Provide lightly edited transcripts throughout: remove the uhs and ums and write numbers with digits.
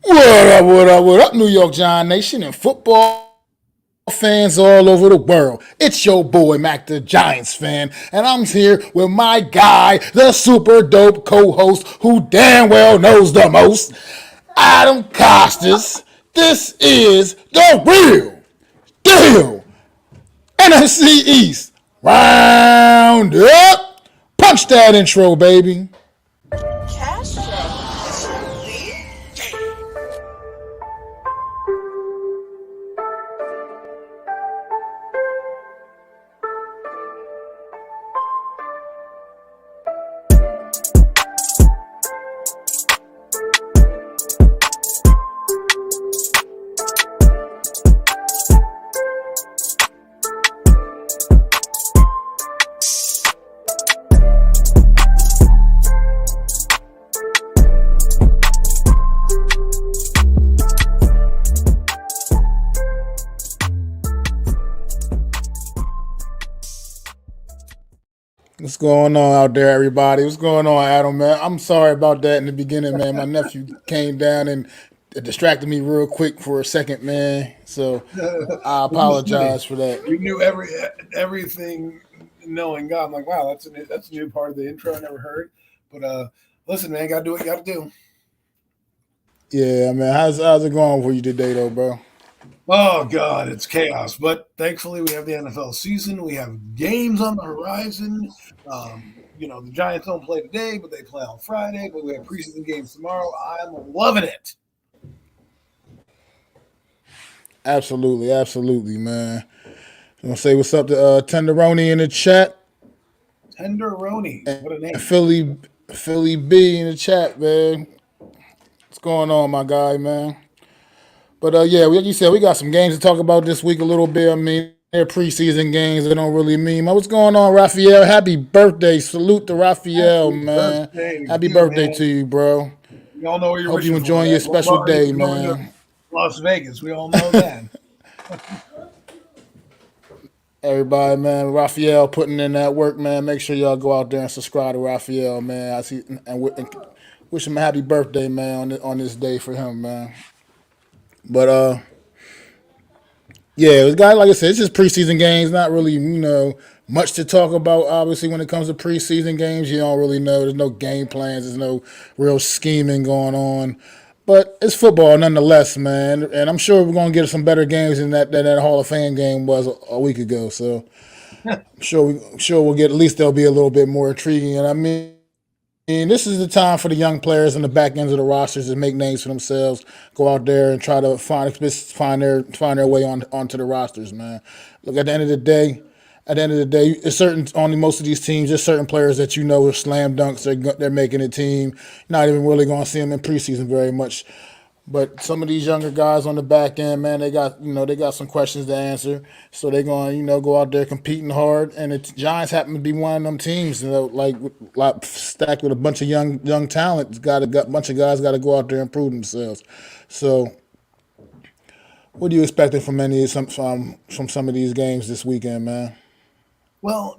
What up, New York Giant Nation and football fans all over the world? It's your boy, Mac the Giants fan, and I'm here with my guy, the super dope co-host who damn well knows the most, Adam Costas. This is the real deal. NFC East. Round up. Punch that intro, baby. Castro, this your lead? What's going on out there, everybody? What's going on, Adam, man? I'm sorry about that in the beginning, man. My nephew came down and it distracted me real quick for a second, man. So I Funny. apologize for that. You knew everything, knowing God. I'm like, wow, that's a new part of the intro I never heard. But listen, man, gotta do what you gotta do. Yeah, man. How's it going for you today, though, bro? Oh God, it's chaos. But thankfully, we have the NFL season. We have games on the horizon. The Giants don't play today, but they play on Friday. But we have preseason games tomorrow. I'm loving it. Absolutely, man. I'm gonna say what's up to Tenderoni in the chat Tenderoni, and what a name! Philly B in the chat, man. What's going on, my guy, man? But yeah, like you said, we got some games to talk about this week a little bit. I mean, they're preseason games. They don't really mean much. What's going on, Raphael? Happy birthday. Salute to Raphael, Happy man. birthday to Happy you, birthday to man. you, bro. We all know what you're Hope you wishing for, enjoying your man. special day, We're going to man. Las Vegas. We all know that. Everybody, man. Raphael putting in that work, man. Make sure y'all go out there and subscribe to Raphael, man. I see and wish him a happy birthday, man, on this day for him, man. But yeah, it got like I said, it's just preseason games. Not really, much to talk about. Obviously, when it comes to preseason games, you don't really know. There's no game plans. There's no real scheming going on. But it's football nonetheless, man. And I'm sure we're gonna get some better games than that Hall of Fame game was a week ago. So I'm sure we'll get at least they'll be a little bit more intriguing. And I mean, this is the time for the young players on the back ends of the rosters to make names for themselves. Go out there and try to find their way onto the rosters, man. Look, at the end of the day, it's certain on most of these teams. There's certain players that you know are slam dunks. They're making a team. Not even really going to see them in preseason very much. But some of these younger guys on the back end, man, they got some questions to answer. So they're going, go out there competing hard. And the Giants happen to be one of them teams, like stacked with a bunch of young talent. Got a bunch of guys got to go out there and prove themselves. So what are you expecting from from some of these games this weekend, man? Well,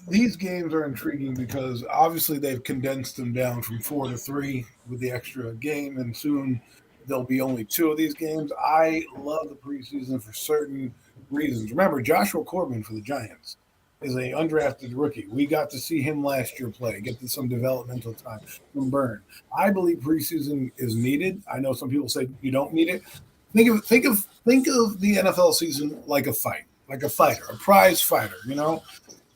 these games are intriguing because obviously they've condensed them down from 4 to 3 with the extra game, and soon there'll be only two of these games. I love the preseason for certain reasons. Remember, Joshua Corbin for the Giants is a undrafted rookie. We got to see him last year play, get to some developmental time from Burn. I believe preseason is needed. I know some people say you don't need it. Think of the NFL season like a fight, like a fighter, a prize fighter.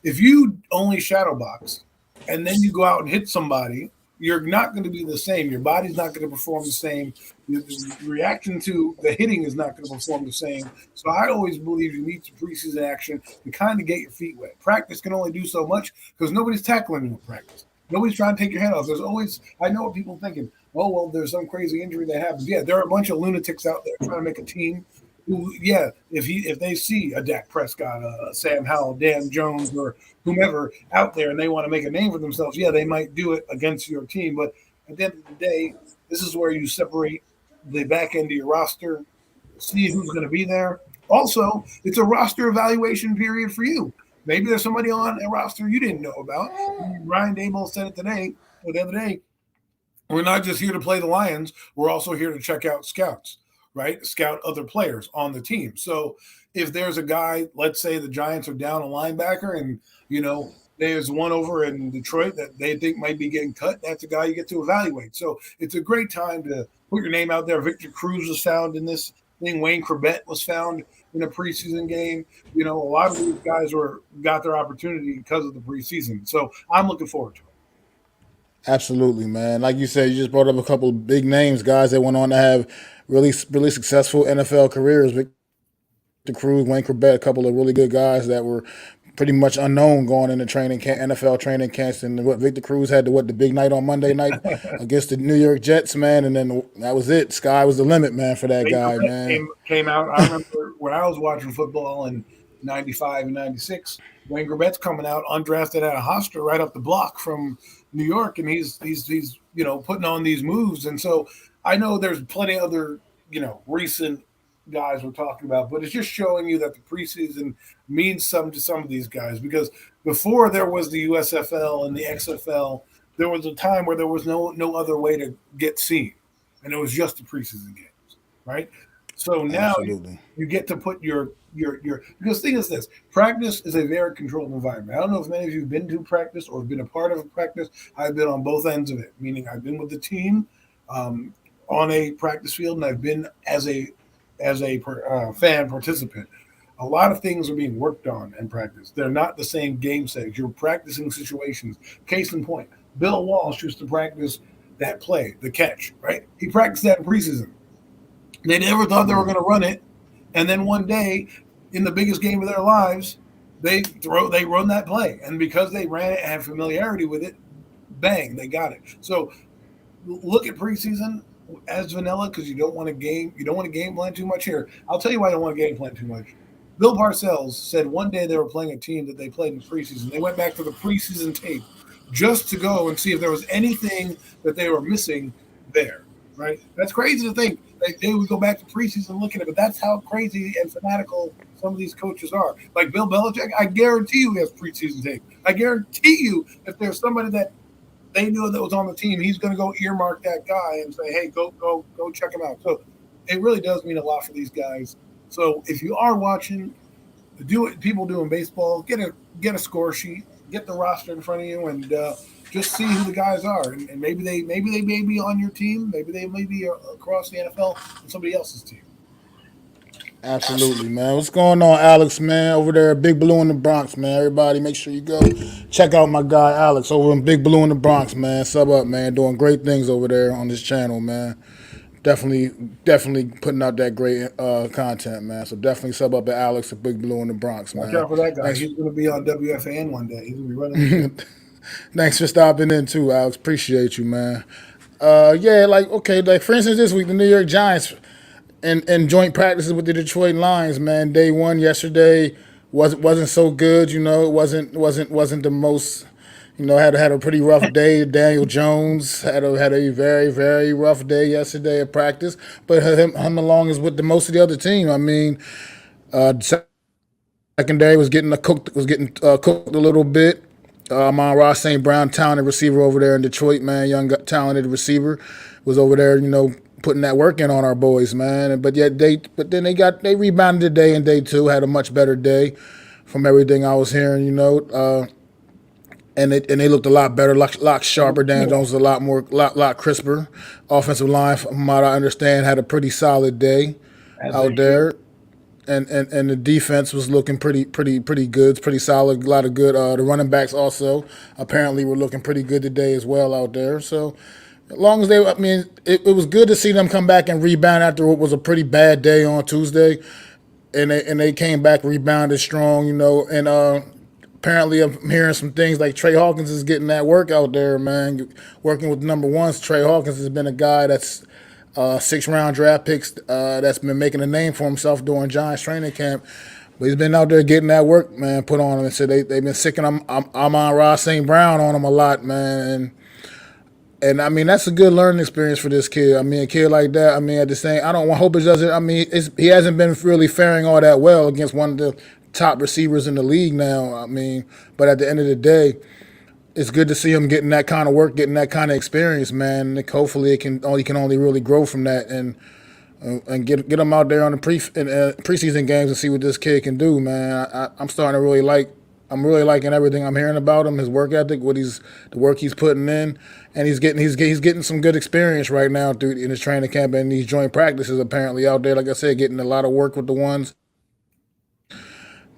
If you only shadow box and then you go out and hit somebody, you're not going to be the same. Your body's not going to perform the same. The reaction to the hitting is not going to perform the same. So I always believe you need some preseason action to kind of get your feet wet. Practice can only do so much because nobody's tackling you in practice. Nobody's trying to take your head off. There's always, I know what people thinking. Oh, well, there's some crazy injury that happens. Yeah, there are a bunch of lunatics out there trying to make a team who, yeah, if they see a Dak Prescott, a Sam Howell, Dan Jones, or whomever out there, and they want to make a name for themselves, yeah, they might do it against your team. But at the end of the day, this is where you separate the back end of your roster, see who's going to be there. Also, it's a roster evaluation period for you. Maybe there's somebody on a roster you didn't know about. Ryan Dable said it today or the other day. We're not just here to play the Lions. We're also here to check out scouts, right? Scout other players on the team. So if there's a guy, let's say the Giants are down a linebacker and, there's one over in Detroit that they think might be getting cut, that's a guy you get to evaluate. So it's a great time to put your name out there. Victor Cruz was found in this thing. Wayne Corbett was found in a preseason game. A lot of these guys got their opportunity because of the preseason. So I'm looking forward to it. Absolutely, man. Like you said, you just brought up a couple of big names, guys that went on to have really, really successful NFL careers. Victor Cruz, Wayne Corbett, a couple of really good guys that were pretty much unknown going into NFL training camps. And what Victor Cruz had the big night on Monday night against the New York Jets, man. And then that was it. Sky was the limit, man, for that guy, man. Came out. I remember when I was watching football in 95 and 96, Wayne Corbett's coming out undrafted at a Hofstra right up the block from New York, and he's putting on these moves. And so I know there's plenty of other recent guys we're talking about, but it's just showing you that the preseason means something to some of these guys, because before there was the USFL and the XFL, there was a time where there was no other way to get seen, and it was just the preseason games, right? So now you get to put your because the thing is this: practice is a very controlled environment. I don't know if many of you have been to practice or been a part of a practice. I've been on both ends of it, meaning I've been with the team on a practice field, and I've been as a fan participant. A lot of things are being worked on in practice. They're not the same game settings. You're practicing situations. Case in point, Bill Walsh used to practice that play, the catch, right? He practiced that in preseason. They never thought they were going to run it. And then one day, in the biggest game of their lives, they run that play. And because they ran it and had familiarity with it, bang, they got it. So look at preseason as vanilla, because you don't want to game plan too much here. I'll tell you why I don't want to game plan too much. Bill Parcells said one day they were playing a team that they played in preseason. They went back to the preseason tape just to go and see if there was anything that they were missing there, right? That's crazy to think. They would go back to preseason looking at it, but that's how crazy and fanatical some of these coaches are. Like Bill Belichick, I guarantee you he has preseason tape. I guarantee you if there's somebody that they knew that was on the team, he's going to go earmark that guy and say, hey, go check him out. So it really does mean a lot for these guys. So if you are watching, do what people do in baseball, get a score sheet, get the roster in front of you, and just see who the guys are. And maybe they may be on your team. Maybe they may be across the NFL on somebody else's team. Absolutely, man. What's going on, Alex, man? Over there at Big Blue in the Bronx, man. Everybody make sure you go check out my guy, Alex, over in Big Blue in the Bronx, man. Sub up, man. Doing great things over there on this channel, man. Definitely putting out that great content, man. So definitely sub up at Alex at Big Blue in the Bronx, man. Watch out for that guy. He's going to be on WFAN one day. He's going to be running. Thanks for stopping in too, Alex. Appreciate you, man. For instance, this week the New York Giants in joint practices with the Detroit Lions, man. Day one yesterday wasn't so good. It wasn't the most. Had a pretty rough day. Daniel Jones had a very, very rough day yesterday at practice, but him along is with most of the other team. I mean, secondary was getting cooked a little bit. Amon-Ra St. Brown, talented receiver over there in Detroit, man, young talented receiver, was over there, putting that work in on our boys, man. But then they rebounded today in day two, had a much better day from everything I was hearing, And they looked a lot better, a lot sharper. Dan Jones was a lot crisper. Offensive line, from what I understand, had a pretty solid day out there. And the defense was looking pretty good, pretty solid. A lot of good. The running backs also apparently were looking pretty good today as well out there. So as long as it was good to see them come back and rebound after what was a pretty bad day on Tuesday, and they came back, rebounded strong, and apparently I'm hearing some things like Trey Hawkins is getting that work out there, man. Working with number ones, Trey Hawkins has been a guy that's 6th-round draft picks that's been making a name for himself during Giants training camp. But he's been out there getting that work, man, put on him. And so they've been sicking Amon-Ra St. Brown on him a lot, man. And I mean, that's a good learning experience for this kid. I mean, a kid like that, at the same, hope it doesn't, he hasn't been really faring all that well against one of the top receivers in the league now. But at the end of the day, it's good to see him getting that kind of work, getting that kind of experience, man. Like, hopefully, he can only really grow from that, and get him out there on the preseason games and see what this kid can do, man. I'm starting to really like. I'm really liking everything I'm hearing about him, his work ethic, the work he's putting in, and he's getting some good experience right now through in his training camp and these joint practices. Apparently out there, like I said, getting a lot of work with the ones,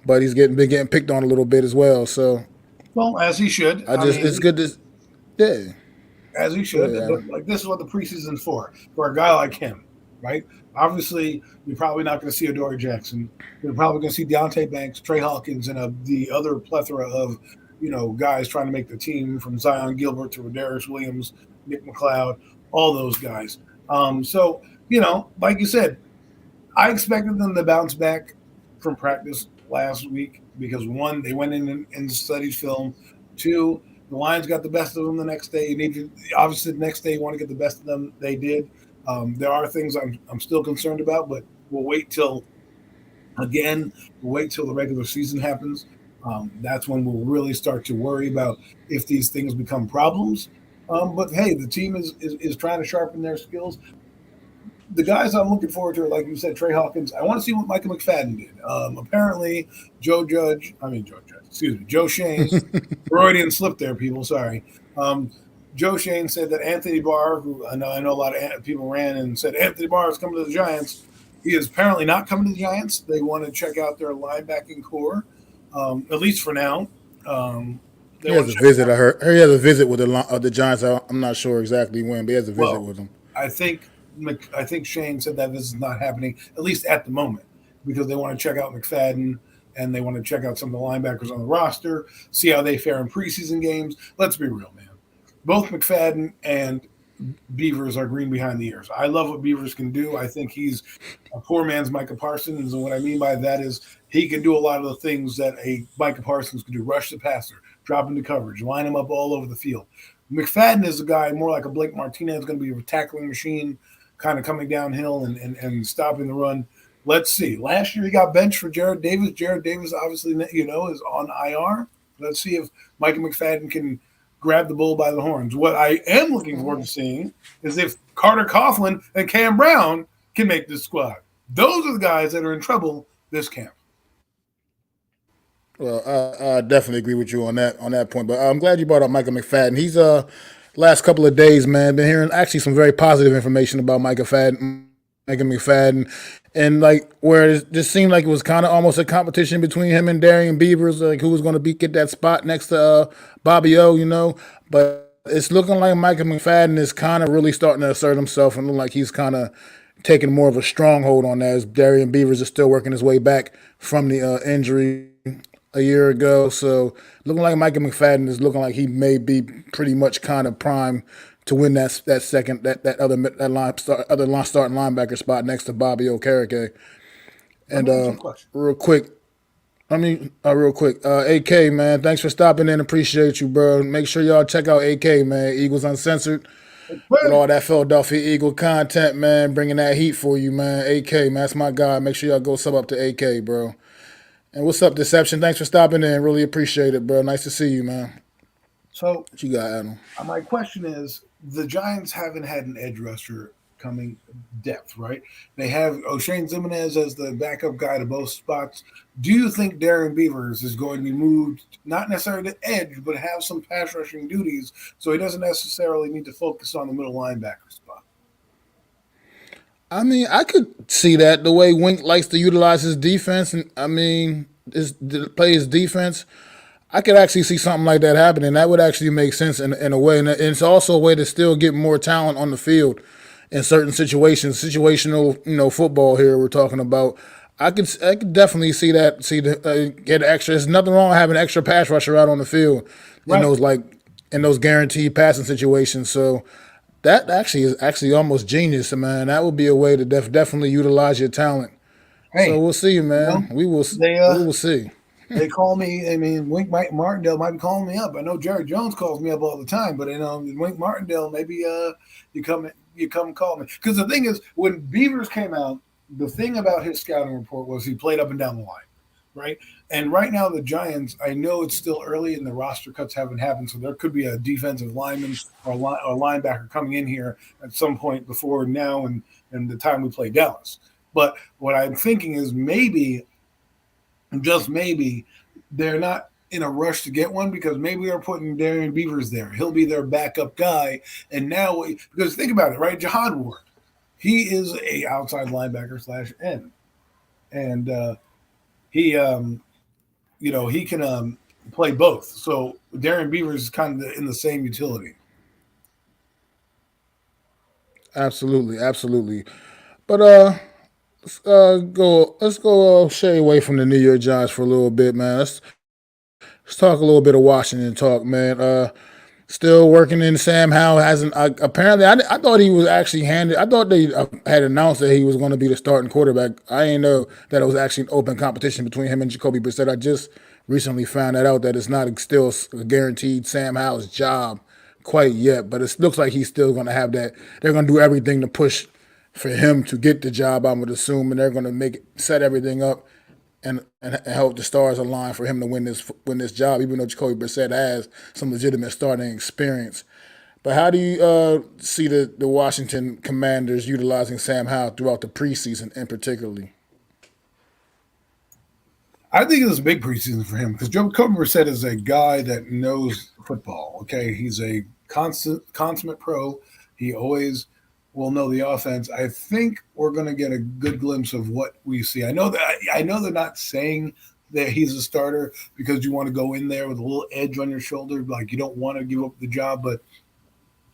but he's been getting picked on a little bit as well. So Well, as he should. it's good to yeah. As he should. Yeah. Like this is what the preseason's for a guy like him, right? Obviously, you're probably not going to see Adoree Jackson. You're probably going to see Deontay Banks, Trey Hawkins, and the other plethora of guys trying to make the team from Zion Gilbert to Darius Williams, Nick McLeod, all those guys. So like you said, I expected them to bounce back from practice last week because one, they went in and studied film. Two, the Lions got the best of them the next day. Obviously the next day you want to get the best of them. They did. There are things I'm still concerned about, but we'll wait till the regular season happens. That's when we'll really start to worry about if these things become problems. But hey, the team is trying to sharpen their skills. The guys I'm looking forward to, like you said, Trey Hawkins. I want to see what Micah McFadden did. Apparently, Joe Shane, Freudian slip there, people. Sorry. Joe Shane said that Anthony Barr, who I know a lot of people ran and said Anthony Barr is coming to the Giants. He is apparently not coming to the Giants. They want to check out their linebacking core, at least for now. He has a visit. I heard he has a visit with the Giants. I'm not sure exactly when, but he has a visit with them. I think Shane said that this is not happening, at least at the moment, because they want to check out McFadden and they want to check out some of the linebackers on the roster, see how they fare in preseason games. Let's be real, man. Both McFadden and Beavers are green behind the ears. I love what Beavers can do. I think he's a poor man's Micah Parsons, and what I mean by that is he can do a lot of the things that a Micah Parsons can do: rush the passer, drop into coverage, line him up all over the field. McFadden is a guy more like a Blake Martinez, going to be a tackling machine, kind of coming downhill and stopping the run. Let's see. Last year he got benched for Jared Davis. Jared Davis obviously, is on IR. Let's see if Micah McFadden can grab the bull by the horns. What I am looking forward to seeing is if Carter Coughlin and Cam Brown can make this squad. Those are the guys that are in trouble this camp. Well, I definitely agree with you on that point. But I'm glad you brought up Micah McFadden. He's last couple of days, man, been hearing actually some very positive information about Micah McFadden, and like where it just seemed like it was kind of almost a competition between him and Darian Beavers, like who was going to get that spot next to Bobby O, But it's looking like Micah McFadden is kind of really starting to assert himself and look like he's kind of taking more of a stronghold on that as Darian Beavers is still working his way back from the injury a year ago. So looking like Micah McFadden is looking like he may be pretty much kind of prime to win that second other starting linebacker spot next to Bobby Okereke. And real quick, AK, man, thanks for stopping in. Appreciate you, bro. Make sure y'all check out AK, man. Eagles Uncensored. With all that Philadelphia Eagle content, man, bringing that heat for you, man. AK, man, that's my guy. Make sure y'all go sub up to AK, bro. And what's up, Deception? Thanks for stopping in. Really appreciate it, bro. Nice to see you, man. So what you got, Adam? My question is, the Giants haven't had an edge rusher coming depth, right? They have O'Shane Zimenez as the backup guy to both spots. Do you think Darren Beavers is going to be moved, not necessarily to edge, but have some pass rushing duties so he doesn't necessarily need to focus on the middle linebacker spot? I mean, I could see that the way Wink likes to utilize his defense, and play his defense. I could actually see something like that happening. That would actually make sense in a way, and it's also a way to still get more talent on the field in certain situations. Situational, football here we're talking about. I could definitely see that. Get extra. There's nothing wrong with having an extra pass rusher out on the field in those guaranteed passing situations. So. That is almost genius, man. That would be a way to definitely utilize your talent. Hey, so we'll see, man. We will see. They call me. I mean, Wink Martindale might be calling me up. I know Jerry Jones calls me up all the time, but Wink Martindale, maybe you come call me. Because the thing is, when Beavers came out, the thing about his scouting report was he played up and down the line. right? And right now, the Giants, I know it's still early and the roster cuts haven't happened, so there could be a defensive lineman or or linebacker coming in here at some point before now and the time we play Dallas. But what I'm thinking is maybe, just maybe, they're not in a rush to get one because maybe they're putting Darian Beavers there. He'll be their backup guy. And now, because think about it, right? Jihad Ward, he is a outside linebacker slash end, and he he can play both. So Darren Beavers is kind of in the same utility. Absolutely, absolutely. But let's go shay away from the New York Giants for a little bit, man. Let's talk a little bit of Washington talk, man. Still working in Sam Howell hasn't apparently. I thought he was actually handed. I thought they had announced that he was going to be the starting quarterback. I didn't know that it was actually an open competition between him and Jacoby Brissett. I just recently found that out that it's not still guaranteed Sam Howell's job quite yet, but it looks like he's still going to have that. They're going to do everything to push for him to get the job, I would assume, and they're going to set everything up and help the stars align for him to win this job, even though Jacoby Brissett has some legitimate starting experience. But how do you see the Washington Commanders utilizing Sam Howell throughout the preseason, in particularly? I think it was a big preseason for him because Joe Brissett is a guy that knows football. Okay, he's a consummate pro. He always will know the offense. I think we're going to get a good glimpse of what we see. I know they're not saying that he's a starter because you want to go in there with a little edge on your shoulder, like you don't want to give up the job. But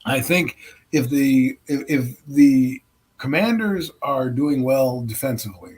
I think if the Commanders are doing well defensively,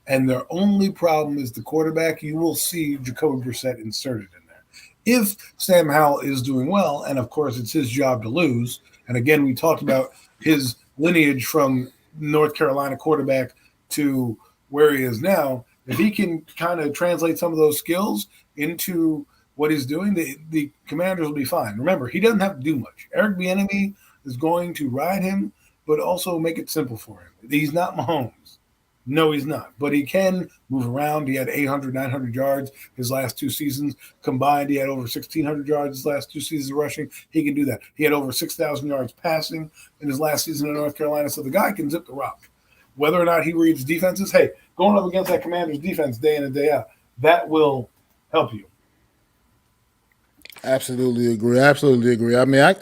and their only problem is the quarterback, you will see Jacoby Brissett inserted in there. If Sam Howell is doing well, and of course it's his job to lose, and again we talked about his lineage from North Carolina quarterback to where he is now, if he can kind of translate some of those skills into what he's doing, the Commanders will be fine. Remember, he doesn't have to do much. Eric Bieniemy is going to ride him, but also make it simple for him. He's not Mahomes. No, he's not. But he can move around. He had 800, 900 yards his last two seasons. Combined, he had over 1,600 yards his last two seasons rushing. He can do that. He had over 6,000 yards passing in his last season in North Carolina. So the guy can zip the rock. Whether or not he reads defenses, hey, going up against that Commander's defense day in and day out, that will help you. Absolutely agree. Absolutely agree. I mean, yeah,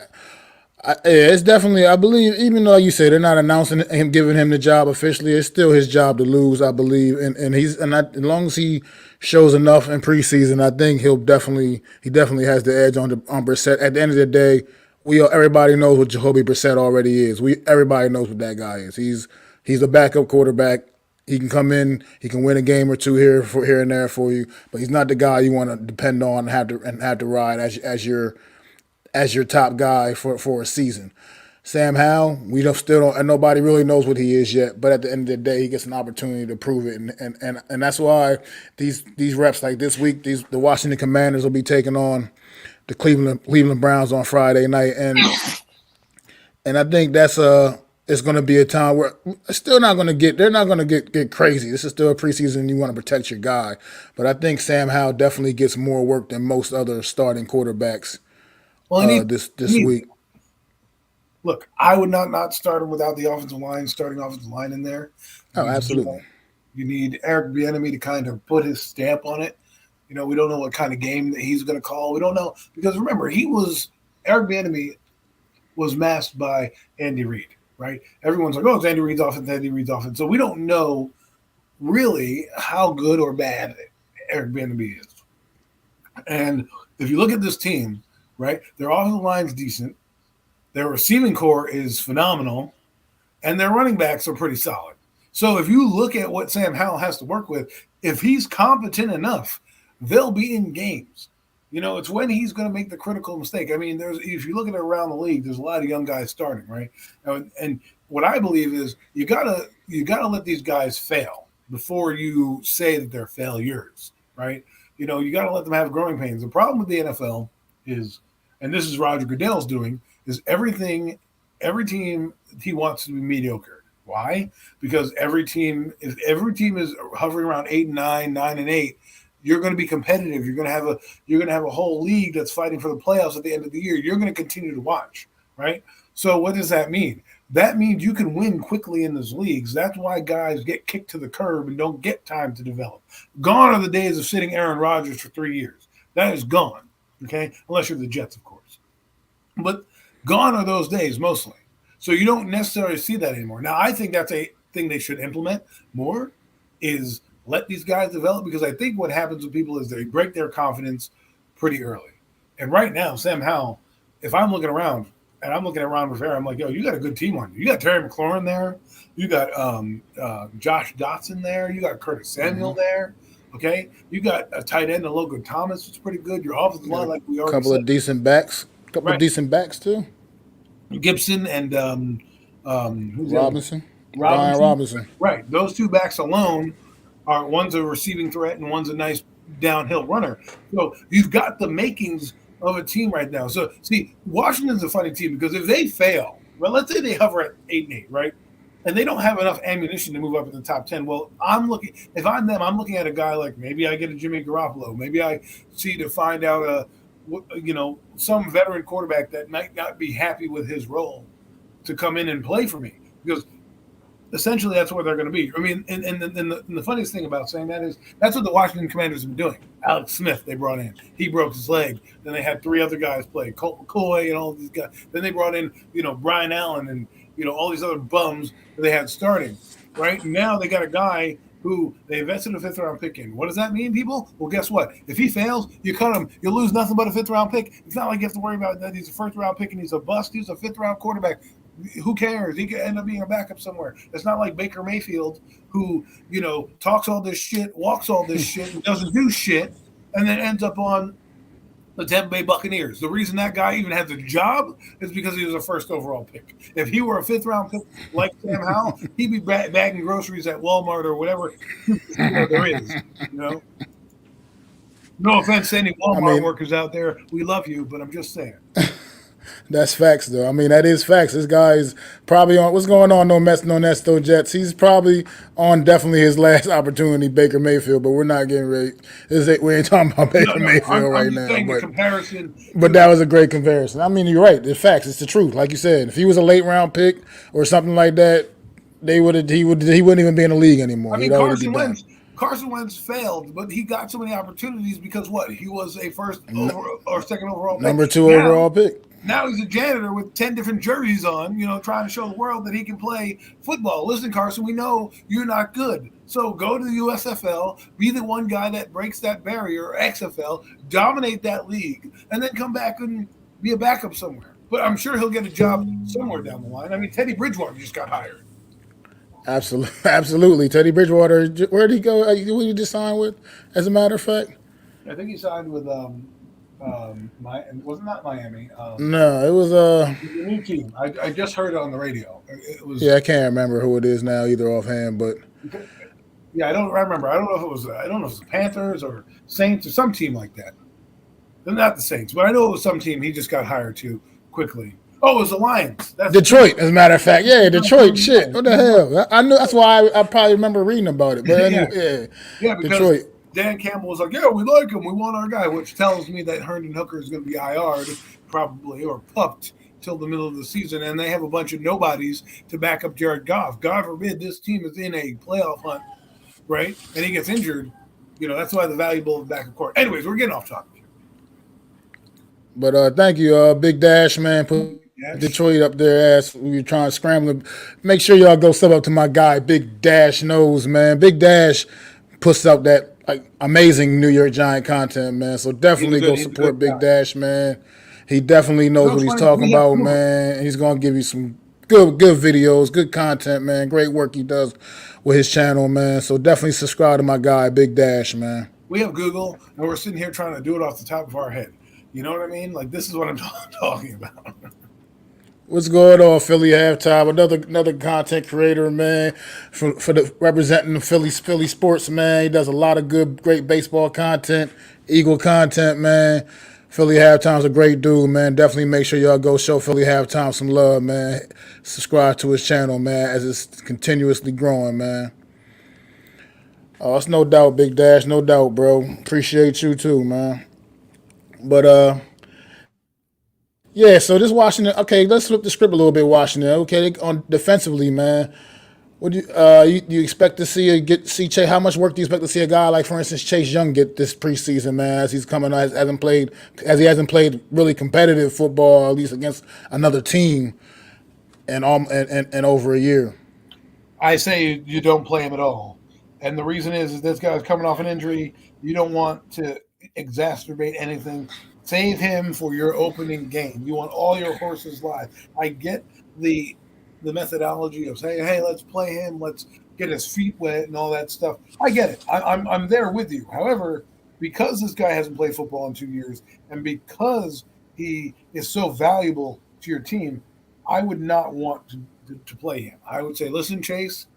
it's definitely. I believe, even though you say they're not announcing him, giving him the job officially, it's still his job to lose. I believe, and as long as he shows enough in preseason, I think he definitely has the edge on Brissett. At the end of the day, everybody knows what Jacoby Brissett already is. Everybody knows what that guy is. He's a backup quarterback. He can come in, he can win a game or two here and there for you, but he's not the guy you want to depend on and have to ride as your top guy for a season. Sam Howell, still don't, and nobody really knows what he is yet. But at the end of the day, he gets an opportunity to prove it, and that's why these reps like this week, the Washington Commanders will be taking on the Cleveland Browns on Friday night, and I think it's going to be a time where they're not going to get crazy. This is still a preseason. You want to protect your guy, but I think Sam Howell definitely gets more work than most other starting quarterbacks. Well, this week. Look, I would not start him without the starting offensive line in there. Oh, absolutely. You need Eric Bieniemy to kind of put his stamp on it. We don't know what kind of game that he's going to call. We don't know because remember, Eric Bieniemy was masked by Andy Reid, right? Everyone's like, oh, it's Andy Reid's offense. So we don't know really how good or bad Eric Bieniemy is. And if you look at this team, right, their offensive line's decent, their receiving core is phenomenal, and their running backs are pretty solid. So if you look at what Sam Howell has to work with, if he's competent enough, they'll be in games. It's when he's going to make the critical mistake. I mean, if you look at it around the league, there's a lot of young guys starting, right? And what I believe is you gotta let these guys fail before you say that they're failures, right? You got to let them have growing pains. The problem with the NFL is, and this is Roger Goodell's doing, is every team he wants to be mediocre. Why? Because if every team is hovering around 8-9, 9-8, you're going to be competitive. You're going to have a whole league that's fighting for the playoffs at the end of the year. You're going to continue to watch, right? So what does that mean? That means you can win quickly in those leagues. That's why guys get kicked to the curb and don't get time to develop. Gone are the days of sitting Aaron Rodgers for 3 years. That is gone, okay? Unless you're the Jets, of course. But gone are those days mostly. So you don't necessarily see that anymore. Now, I think that's a thing they should implement more is let these guys develop, because I think what happens with people is they break their confidence pretty early. And right now, Sam Howell, if I'm looking around and I'm looking at Ron Rivera, I'm like, yo, you got a good team on you. You got Terry McLaurin there. You got Josh Dotson there. You got Curtis Samuel there. Okay? You got a tight end, Logan Thomas, which is pretty good. Your offensive line, like we already couple said. of decent backs. Couple of decent backs, too. Gibson and who's Robinson. Brian Robinson. Right. Those two backs alone are one's a receiving threat and one's a nice downhill runner. So you've got the makings of a team right now. So see, Washington's a funny team because if they fail, well, let's say they hover at 8-8, right? And they don't have enough ammunition to move up in the top 10. Well, if I'm them, I'm looking at a guy like maybe I get a Jimmy Garoppolo. Maybe I see to find out some veteran quarterback that might not be happy with his role to come in and play for me, because essentially that's what they're going to be. I mean, and the funniest thing about saying that is that's what the Washington Commanders have been doing. Alex Smith they brought in. He broke his leg. Then they had 3 other guys play, Colt McCoy and all these guys. Then they brought in, Brian Allen and, all these other bums that they had starting, right? Now they got a guy who they invested a 5th-round pick in. What does that mean, people? Well, guess what? If he fails, you cut him. You lose nothing but a 5th-round pick. It's not like you have to worry about that. He's a 1st-round pick and he's a bust. He's a 5th-round quarterback. Who cares? He could end up being a backup somewhere. It's not like Baker Mayfield who, talks all this shit, walks all this shit, and doesn't do shit, and then ends up on the Tampa Bay Buccaneers. The reason that guy even has a job is because he was a 1st overall pick. If he were a 5th-round pick like Sam Howell, he'd be bagging groceries at Walmart or whatever there is. No offense to any Walmart workers out there. We love you, but I'm just saying. That's facts, though. I mean, that is facts. This guy is probably on – what's going on, no mess, no nest, no Jets? He's probably on definitely his last opportunity, Baker Mayfield, but we're not getting ready. We ain't talking about Baker Mayfield right now. But that was a great comparison. I mean, you're right. It's facts. It's the truth. Like you said, if he was a late-round pick or something like that, he wouldn't even be in the league anymore. I mean, Carson Wentz failed, but he got so many opportunities because what? He was a 1st or 2nd overall pick. Number 2 overall pick. Now he's a janitor with 10 different jerseys on, trying to show the world that he can play football. Listen, Carson, we know you're not good. So go to the USFL, be the one guy that breaks that barrier, or XFL, dominate that league, and then come back and be a backup somewhere. But I'm sure he'll get a job somewhere down the line. I mean, Teddy Bridgewater just got hired. Absolutely. Teddy Bridgewater, where did he go? Who did he just sign with, as a matter of fact? I think he signed with wasn't that Miami? No, it was a new team. I just heard it on the radio. It was. Yeah, I can't remember who it is now either offhand, but yeah, I don't remember. I don't know if it was the Panthers or Saints or some team like that. They're not the Saints, but I know it was some team he just got hired to quickly. Oh, it was the Lions. That's Detroit, as a matter of fact. Yeah, Detroit. Shit, what the hell? I knew. That's why I probably remember reading about it. But anyway, yeah, because Detroit. Dan Campbell was like, yeah, we like him. We want our guy, which tells me that Herndon Hooker is going to be IR'd probably or pupped till the middle of the season, and they have a bunch of nobodies to back up Jared Goff. God forbid this team is in a playoff hunt, right? And he gets injured. That's why the valuable backup court. Anyways, we're getting off topic. But thank you, Big Dash, man. Put Detroit up there as we were trying to scramble. Make sure y'all go step up to my guy, Big Dash knows, man. Big Dash puts out that amazing New York Giant content, man. So definitely go support Big Dash, man. He definitely knows what he's talking about, man. He's going to give you some good videos, good content, man. Great work he does with his channel, man. So definitely subscribe to my guy, Big Dash, man. We have Google, and we're sitting here trying to do it off the top of our head. You know what I mean? Like, this is what I'm talking about. What's going on, Philly Halftime? Another content creator, man, for representing the Philly sports, man. He does a lot of great baseball content, Eagle content, man. Philly Halftime's a great dude, man. Definitely make sure y'all go show Philly Halftime some love, man. Subscribe to his channel, man, as it's continuously growing, man. Oh, it's no doubt, Big Dash, no doubt, bro. Appreciate you too, man. But yeah. So this Washington. Okay, let's flip the script a little bit. Washington. Okay, on defensively, man. Would you expect to see Chase? How much work do you expect to see a guy like, for instance, Chase Young get this preseason, man? As he's coming, he hasn't played really competitive football, at least against another team, in over a year. I say you don't play him at all. And the reason is this guy's coming off an injury. You don't want to exacerbate anything. Save him for your opening game. You want all your horses live. I get the the methodology of saying, hey, let's play him, let's get his feet wet and all that stuff. I get it. I'm there with you. However, because this guy hasn't played football in 2 years, and because he is so valuable to your team, I would not want to play him. I would say, listen, Chase,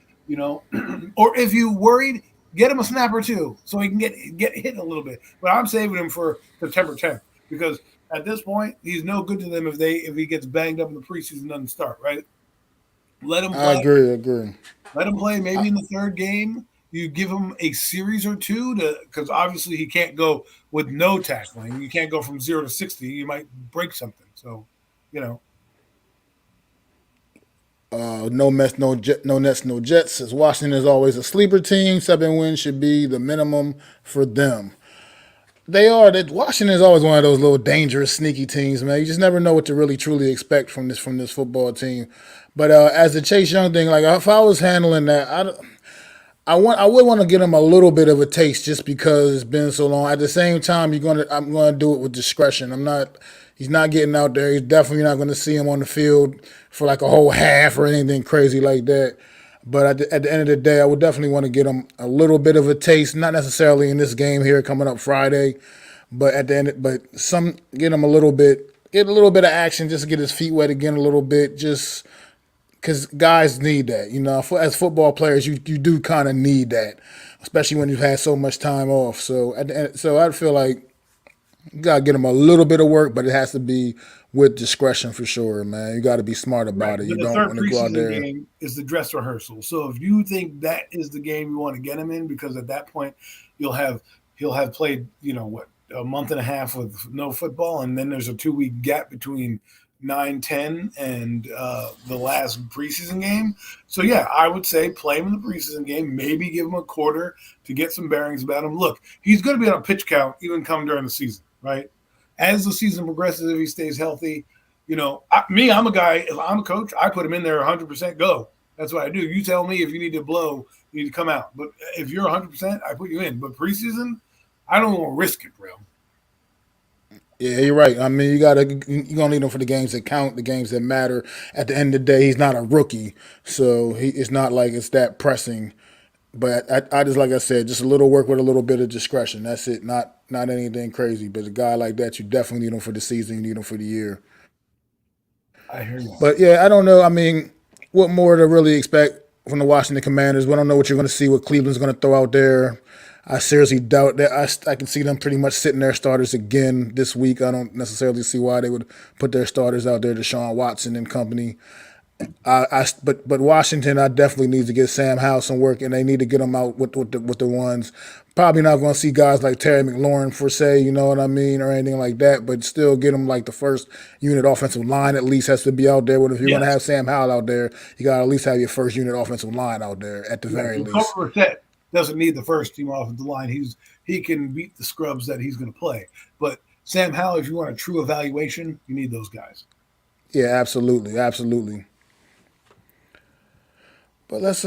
or if you worried, get him a snap or two so he can get hit a little bit. But I'm saving him for September 10th because at this point he's no good to them if he gets banged up in the preseason and doesn't start. Right? Let him I play. agree. I agree. Let him play. Maybe in the third game you give him a series or two to because obviously he can't go with no tackling. You can't go from 0 to 60. You might break something. So, you know. No mess, no nets, no jets. As Washington is always a sleeper team, 7 wins should be the minimum for them. They are. That Washington is always one of those little dangerous, sneaky teams, man. You just never know what to really truly expect from this football team. But as the Chase Young thing, like if I was handling that, I would want to get him a little bit of a taste just because it's been so long. At the same time, I'm gonna do it with discretion. I'm not. He's not getting out there. He's definitely not going to see him on the field for like a whole half or anything crazy like that. But at the end of the day, I would definitely want to get him a little bit of a taste, not necessarily in this game here coming up Friday, but at the end, get him get a little bit of action, just to get his feet wet again a little bit, just because guys need that. As football players, you do kind of need that, especially when you've had so much time off. So I'd feel like you gotta get him a little bit of work, but it has to be with discretion for sure, man. You got to be smart Right. about it. But You the don't third want to go out preseason there. game is the dress rehearsal. So if you think that is the game you want to get him in, because at that point you'll have he'll have played, a month and a half with no football, and then there's a 2 week gap between 9, 10, and the last preseason game. So yeah, I would say play him in the preseason game, maybe give him a quarter to get some bearings about him. Look, he's going to be on a pitch count even come during the season, right? As the season progresses, if he stays healthy, I'm a guy. If I'm a coach, I put him in there 100% go. That's what I do. You tell me if you need to blow, you need to come out. But if you're 100%, I put you in. But preseason, I don't want to risk it, bro. Yeah, you're right. I mean, you're gonna need him for the games that count, the games that matter. At the end of the day, he's not a rookie, so it's not like it's that pressing. But I just like I said, just a little work with a little bit of discretion. That's it. Not anything crazy. But a guy like that, you definitely need him for the season. You need him for the year. I hear you. But yeah, I don't know. I mean, what more to really expect from the Washington Commanders? We don't know what you're going to see. What Cleveland's going to throw out there. I seriously doubt that. I can see them pretty much sitting their starters again this week. I don't necessarily see why they would put their starters out there, Deshaun Watson and company. But Washington, I definitely need to get Sam Howell some work, and they need to get him out with the ones. Probably not going to see guys like Terry McLaurin for say, you know what I mean, or anything like that. But still, get him like the first unit offensive line at least has to be out there. But if you're going to Yes. have Sam Howell out there, you got to at least have your first unit offensive line out there at the very Jacoby least. Brissett doesn't need the first team offensive line. He can beat the scrubs that he's going to play. But Sam Howell, if you want a true evaluation, you need those guys. Yeah, absolutely, absolutely. But let's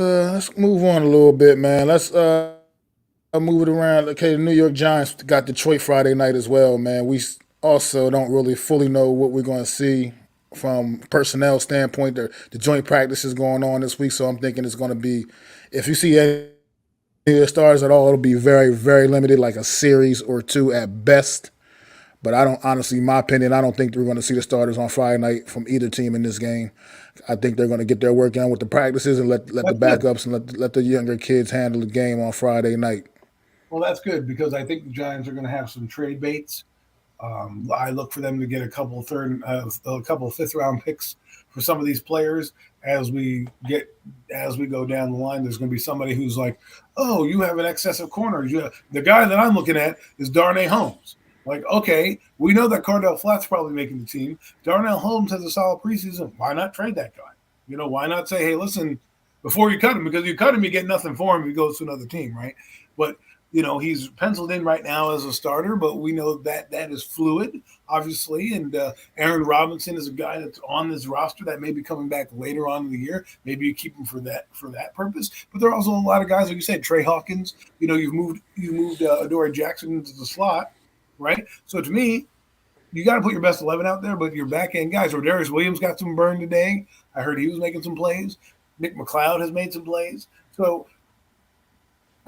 move on a little bit, man. Let's move it around. Okay, the New York Giants got Detroit Friday night as well, man. We also don't really fully know what we're going to see from personnel standpoint. The joint practice is going on this week, so I'm thinking it's going to be, if you see any of the stars at all, it'll be very, very limited, like a series or two at best. But I don't honestly, in my opinion, I don't think we're going to see the starters on Friday night from either team in this game. I think they're going to get their work in with the practices and let the That's good. backups and let the younger kids handle the game on Friday night. Well, that's good because I think the Giants are going to have some trade baits I look for them to get a couple of fifth round picks for some of these players as we go down the line. There's going to be somebody who's like, "Oh, you have an excess of corners." The guy that I'm looking at is Darnay Holmes. Like, okay, we know that Cardell Flatt's probably making the team. Darnell Holmes has a solid preseason. Why not trade that guy? Why not say, hey, listen, before you cut him, because you cut him, you get nothing for him if he goes to another team, right? But he's penciled in right now as a starter, but we know that is fluid, obviously. And Aaron Robinson is a guy that's on this roster that may be coming back later on in the year. Maybe you keep him for that purpose. But there are also a lot of guys, like you said, Trey Hawkins. You've moved Adoree Jackson into the slot, right? So to me, you got to put your best 11 out there, but your back end guys. Rodarius Williams got some burn today. I heard he was making some plays. Nick McLeod has made some plays. So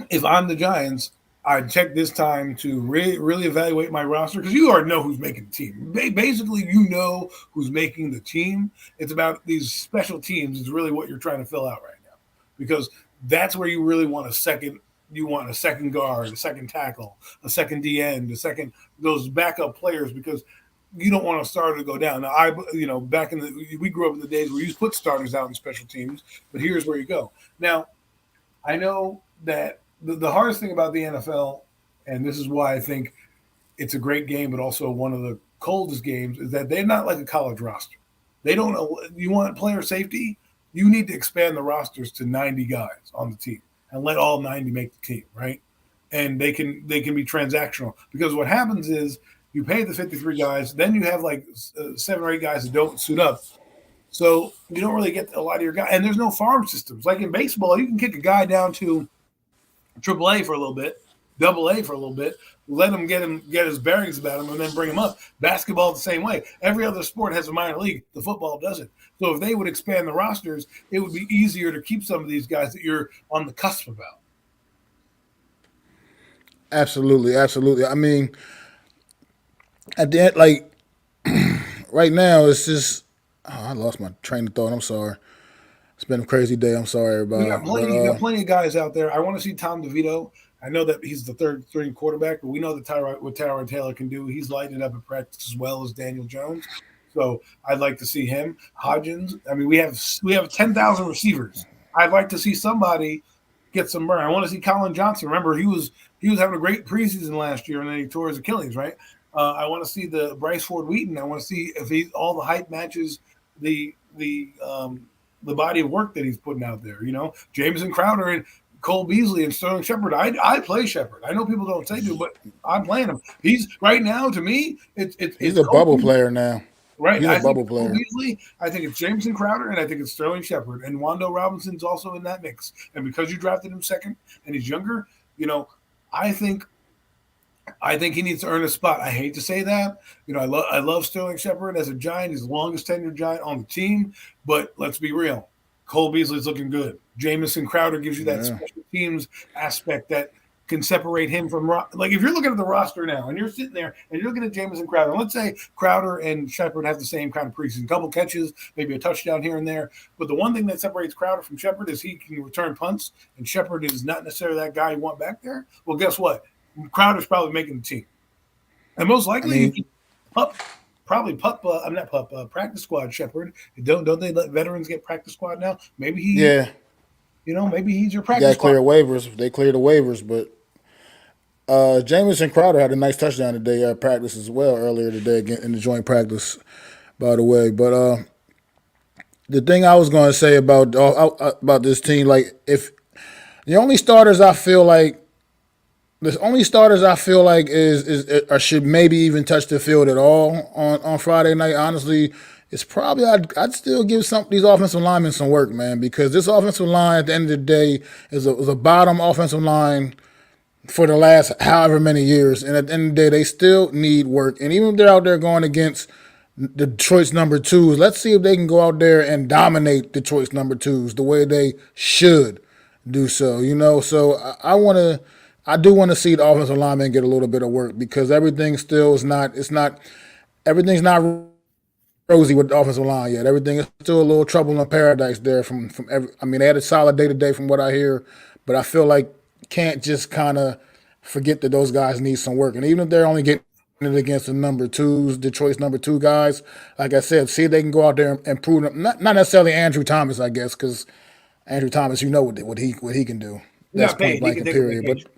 if I'm the Giants, I'd check this time to really evaluate my roster, because you already know who's making the team. Basically, you know who's making the team. It's about these special teams is really what you're trying to fill out right now, because that's where you really want a second. You want a second guard, a second tackle, a second D end, those backup players, because you don't want a starter to go down. Now, we grew up in the days where you put starters out in special teams, but here's where you go. Now, I know that the hardest thing about the NFL, and this is why I think it's a great game, but also one of the coldest games, is that they're not like a college roster. They don't know. You want player safety? You need to expand the rosters to 90 guys on the team and let all 90 make the team, right? And they can be transactional, because what happens is you pay the 53 guys, then you have like 7 or 8 guys that don't suit up. So you don't really get a lot of your guys. And there's no farm systems. Like in baseball, you can kick a guy down to AAA for a little bit, AA for a little bit, let him get his bearings about him, and then bring him up. Basketball the same way. Every other sport has a minor league. The football doesn't. So if they would expand the rosters, it would be easier to keep some of these guys that you're on the cusp about. Absolutely, absolutely. I mean, at the end, like right now, it's just I lost my train of thought. I'm sorry. It's been a crazy day. I'm sorry, everybody. You got plenty of guys out there. I want to see Tom DeVito. I know that he's the third string quarterback, but we know that what Tyrod Taylor can do. He's lighting it up in practice as well as Daniel Jones. So I'd like to see him. Hodgins. I mean, we have 10,000 receivers. I'd like to see somebody get some burn. I want to see Colin Johnson. Remember, he was having a great preseason last year, and then he tore his Achilles, right? I want to see the Bryce Ford Wheaton. I want to see if all the hype matches the body of work that he's putting out there. Jameson Crowder and Cole Beasley and Sterling Shepard. I play Shepard. I know people don't say to, but I'm playing him. He's right now, to me, he's a bubble player now. Right. He's a bubble player. Cole Beasley, I think it's Jameson Crowder, and I think it's Sterling Shepard. And Wando Robinson's also in that mix. And because you drafted him second and he's younger, I think he needs to earn a spot. I hate to say that. I love Sterling Shepard as a Giant. He's the longest tenured Giant on the team. But let's be real. Cole Beasley's looking good. Jamison Crowder gives you that special teams aspect that can separate him from – like if you're looking at the roster now and you're sitting there and you're looking at Jamison Crowder, let's say Crowder and Shepard have the same kind of preseason, couple catches, maybe a touchdown here and there. But the one thing that separates Crowder from Shepard is he can return punts, and Shepard is not necessarily that guy you want back there. Well, guess what? Crowder's probably making the team. And most likely practice squad Shepard. Don't they let veterans get practice squad now? Maybe maybe he's your practice squad. Clear waivers. They clear the waivers, but Jamison Crowder had a nice touchdown today at practice as well earlier today in the joint practice, by the way. But the thing I was going to say about this team, like if the only starters I feel like is should maybe even touch the field at all on Friday night, honestly, it's probably I'd still give these offensive linemen some work, man, because this offensive line at the end of the day is a bottom offensive line for the last however many years, and at the end of the day they still need work. And even if they're out there going against the choice number 2s, let's see if they can go out there and dominate the choice number 2s the way they should do so. So I do want to see the offensive linemen get a little bit of work, because everything's not rosy with the offensive line yet. Everything is still a little trouble in paradise there they had a solid day today from what I hear, but I feel like can't just kind of forget that those guys need some work. And even if they're only getting it against the number twos, Detroit's number two guys. Like I said, see if they can go out there and prove them. Not necessarily Andrew Thomas, I guess, because Andrew Thomas, you know what he can do. He That's got point paid. He blank can and take a period. But vacation.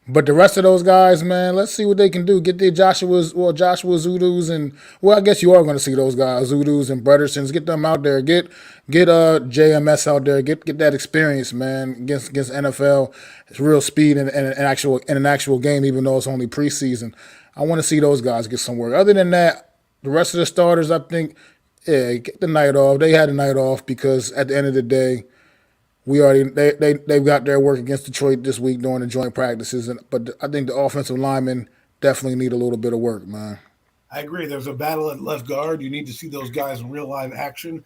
but the rest of those guys, man, let's see what they can do. Get the Joshua Zudus, and I guess you are going to see those guys, Zudus and Bredersons. Get them out there. Get JMS out there. Get that experience, man, against NFL. It's real speed and an actual game, even though it's only preseason. I want to see those guys get some work. Other than that, the rest of the starters, I think, yeah, get the night off. They had a night off because at the end of the day, they've got their work against Detroit this week during the joint practices, but I think the offensive linemen definitely need a little bit of work, man. I agree. There's a battle at left guard. You need to see those guys in real live action.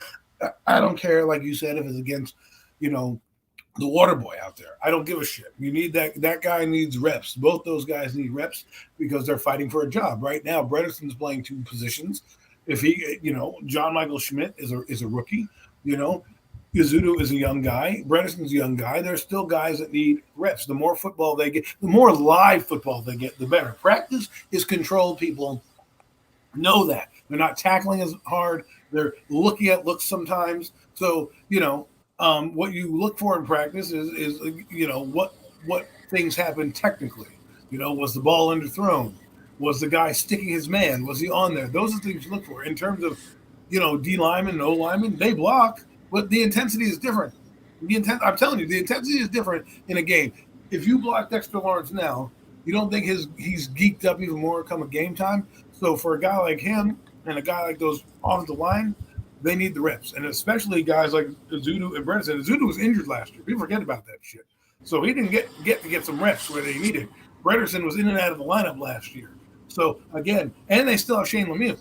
I don't care, like you said, if it's against, you know, the water boy out there. I don't give a shit. You need that guy needs reps. Both those guys need reps because they're fighting for a job. Right now, Bredeson's playing two positions. If he, John Michael Schmidt is a rookie, you know, Izudu is a young guy. Bredeson's a young guy. There's still guys that need reps. The more football they get, the more live football they get, the better. Practice is controlled, people know that. They're not tackling as hard. They're looking at looks sometimes. So, what you look for in practice is what things happen technically. Was the ball underthrown? Was the guy sticking his man? Was he on there? Those are things you look for. In terms of, D lineman, O lineman, they block, but the intensity is different. I'm telling you, the intensity is different in a game. If you block Dexter Lawrence now, you don't think he's geeked up even more come a game time? So for a guy like him and a guy like those off the line, they need the reps. And especially guys like Izudu and Bredesen. Izudu was injured last year. People forget about that shit. So he didn't get some reps where they needed. Bredesen was in and out of the lineup last year. So again, and they still have Shane Lemieux.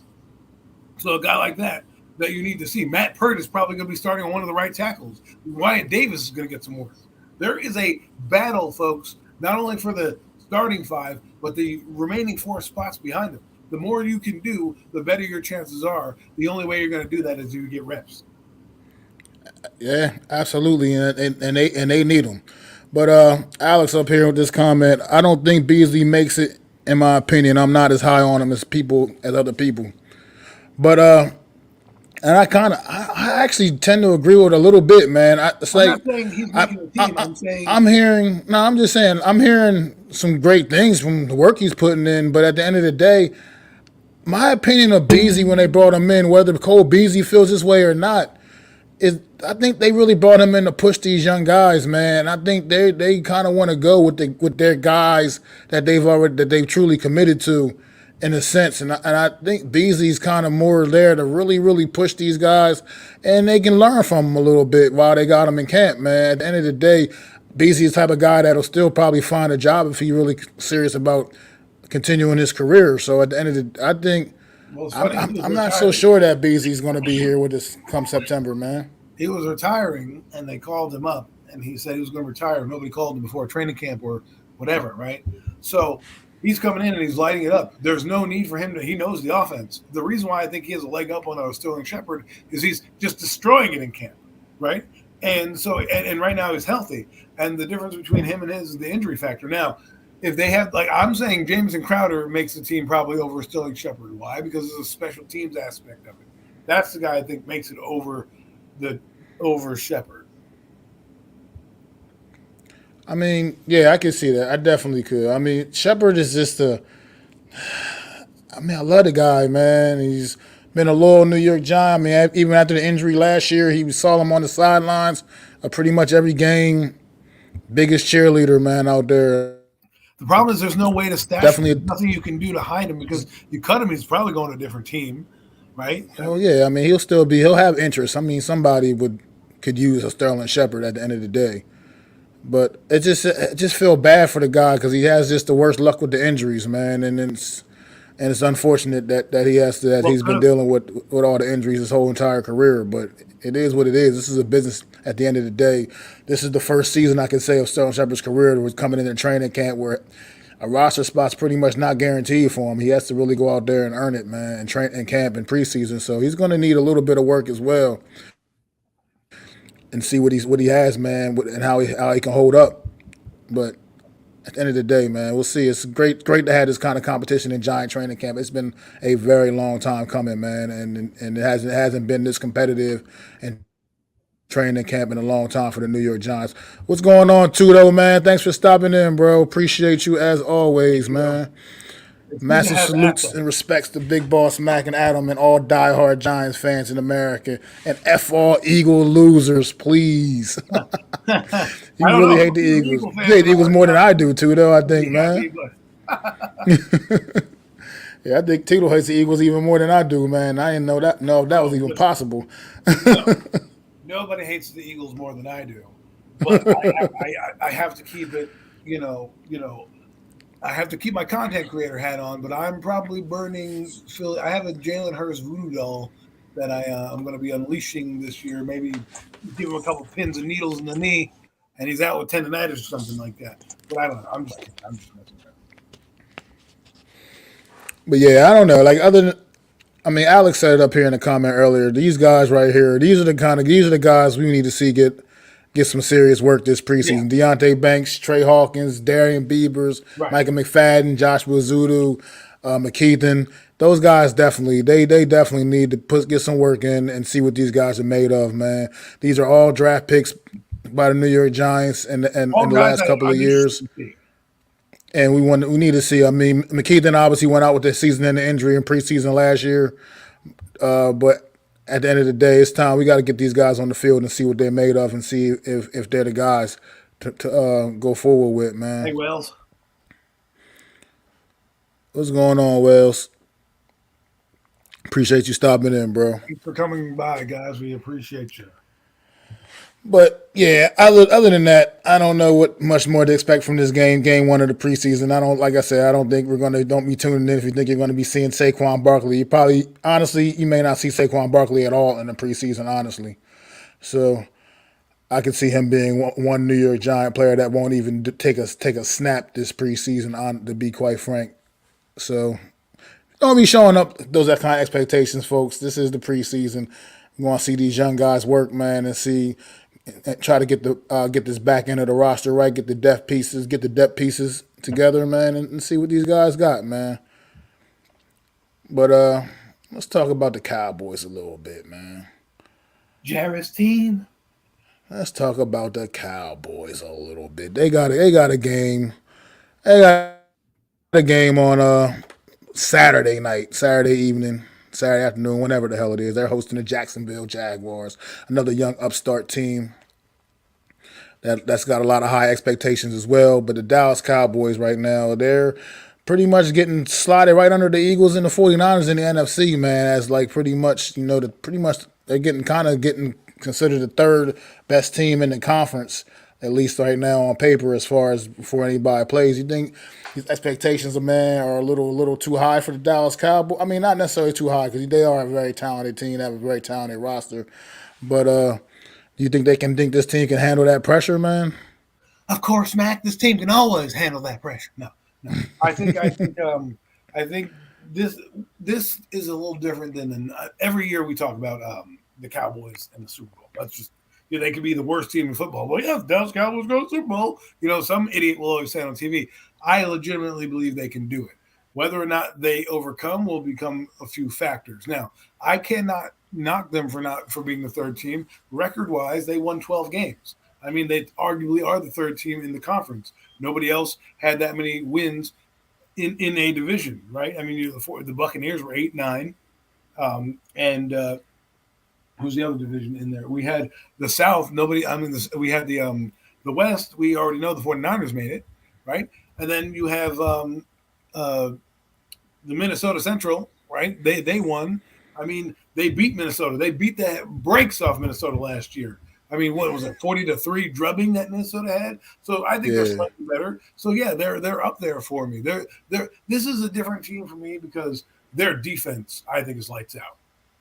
So a guy like that you need to see. Matt Pert is probably going to be starting on one of the right tackles. Wyatt Davis is going to get some work. There is a battle, folks, not only for the starting five, but the remaining four spots behind them. The more you can do, the better your chances are. The only way you're going to do that is you get reps. Yeah, absolutely, and they need them. But Alex up here with this comment, I don't think Beasley makes it. In my opinion, I'm not as high on him as other people. But and I actually tend to agree with it a little bit, man. It's I'm like not saying he's making the team. I'm saying I'm just saying I'm hearing some great things from the work he's putting in. But at the end of the day, my opinion of Beasley when they brought him in, whether Cole Beasley feels this way or not, is I think they really brought him in to push these young guys, man. I think they kind of want to go with their guys that they've truly committed to, in a sense. And I think Beasley's kind of more there to really, really push these guys, and they can learn from them a little bit while they got them in camp, man. At the end of the day, Beasley's the type of guy that'll still probably find a job if he's really serious about continuing his career. So at the end of the, I think I'm not so sure that Beasley's going to be here with us come September, man. He was retiring, and they called him up, and he said he was going to retire. Nobody called him before training camp or whatever, right? So he's coming in and he's lighting it up. There's no need for him he knows the offense. The reason why I think he has a leg up on Sterling Shepard is he's just destroying it in camp, right? And so, and right now he's healthy. And the difference between him and his is the injury factor. Now, if they have, like I'm saying, Jameson Crowder makes the team probably over Sterling Shepard. Why? Because there's a special teams aspect of it. That's the guy I think makes it over Shepard. I mean, yeah, I can see that. I definitely could. I mean, Shepard is just I love the guy, man. He's been a loyal New York Giant. I mean, even after the injury last year, he saw him on the sidelines of pretty much every game. Biggest cheerleader, man, out there. The problem is there's no way to stash Definitely. him. There's nothing you can do to hide him because you cut him, he's probably going to a different team, right? Oh yeah, I mean he'll have interest. I mean somebody could use a Sterling Shepard at the end of the day, but it just feel bad for the guy because he has just the worst luck with the injuries, man, and it's unfortunate that he's been dealing with all the injuries his whole entire career. But it is what it is. This is a business at the end of the day. This is the first season I can say of Sterling Shepard's career that was coming in training camp where a roster spot's pretty much not guaranteed for him. He has to really go out there and earn it, man, and train in camp and preseason. So he's going to need a little bit of work as well, and see what he has, man, and how he can hold up. But At the end of the day, man, we'll see. It's great to have this kind of competition in Giant training camp. It's been a very long time coming, man, and it hasn't been this competitive in training camp in a long time for the New York Giants. What's going on, Tudo, man? Thanks for stopping in, bro. Appreciate you as always, You know, man. it's good to Massive have salutes access. and respects to Big Boss Mac and Adam and all diehard Giants fans in America. And F all Eagle losers, please. I You don't really know. hate the Some of the Eagles. Eagle You fans hate in the Eagles our more than I Giants. do, too, though, I think, Yeah, man. me, but Yeah, I think Tito hates the Eagles even more than I do, man. I didn't know that was even listen, possible. no, nobody hates the Eagles more than I do. But I have to keep it, I have to keep my content creator hat on. But I'm probably burning Philly. I have a Jalen Hurts voodoo doll that I'm going to be unleashing this year. Maybe give him a couple pins and needles in the knee, and he's out with tendonitis or something like that. But I don't know. I'm just kidding. I'm just messing around. But yeah, I don't know. Like I mean, Alex said it up here in the comment earlier. These guys right here, these are the guys we need to see get some serious work this Yeah, preseason. Deontay Banks, Trey Hawkins, Darian Beavers, right. Micah McFadden, Joshua Zudu, McKeithen. Those guys they definitely need to get some work in and see what these guys are made of, man. These are all draft picks by the New York Giants in All the guys last couple of I'm interested years. to see. And we need to see. I mean, McKeithen obviously went out with the season-ending injury in preseason last year. But at the end of the day, it's time we got to get these guys on the field and see what they're made of, and see if they're the guys to go forward with, Hey, man. Wells. What's going on, Wells? Appreciate you stopping in, bro. Thanks for coming by, guys. We appreciate you. But yeah, other than that, I don't know what much more to expect from this game one of the preseason. I don't, like I said, I don't think don't be tuning in if you think you're gonna be seeing Saquon Barkley. You probably, honestly, you may not see Saquon Barkley at all in the preseason, honestly. So I could see him being one New York Giant player that won't even take a snap this preseason. On to be quite frank, so don't be showing up those kind of expectations, folks. This is the preseason. We want to see these young guys work, man, and try to get this back end of the roster right, get the depth pieces together, man, and see what these guys got, man. But let's talk about the Cowboys a little bit, man. Jarrett's team. Let's talk about the Cowboys a little bit. They got a game. They got a game on Saturday night, Saturday evening, Saturday afternoon, whenever the hell it is. They're hosting the Jacksonville Jaguars, another young upstart team that's got a lot of high expectations as well. But the Dallas Cowboys right now, they're pretty much getting slotted right under the Eagles and the 49ers in the NFC, man, as like pretty much, they're getting considered the third best team in the conference, at least right now on paper, as far as before anybody plays. You think these expectations of man are a little too high for the Dallas Cowboys? I mean, not necessarily too high because they are a very talented team, they have a very talented roster. But do you think this team can handle that pressure, man? Of course, Mac. This team can always handle that pressure. No, no. I think this is a little different than every year we talk about the Cowboys and the Super Bowl. That's just they could be the worst team in football. Well, yeah, if Dallas Cowboys go to the Super Bowl. Some idiot will always say it on TV. I legitimately believe they can do it. Whether or not they overcome will become a few factors. Now, I cannot knock them for being the third team. Record wise, they won 12 games. I mean, they arguably are the third team in the conference. Nobody else had that many wins in a division, right? I mean, the Buccaneers were 8-9, and who's the other division in there? We had the South. Nobody. I mean, we had the West. We already know the 49ers made it, right? And then you have the Minnesota Central, right? They won. I mean, they beat Minnesota. They beat the brakes off Minnesota last year. I mean, what was it, 40-3 drubbing that Minnesota had? So I think they're Yeah. slightly better. So yeah, they're up there for me. They're this is a different team for me because their defense I think is lights out,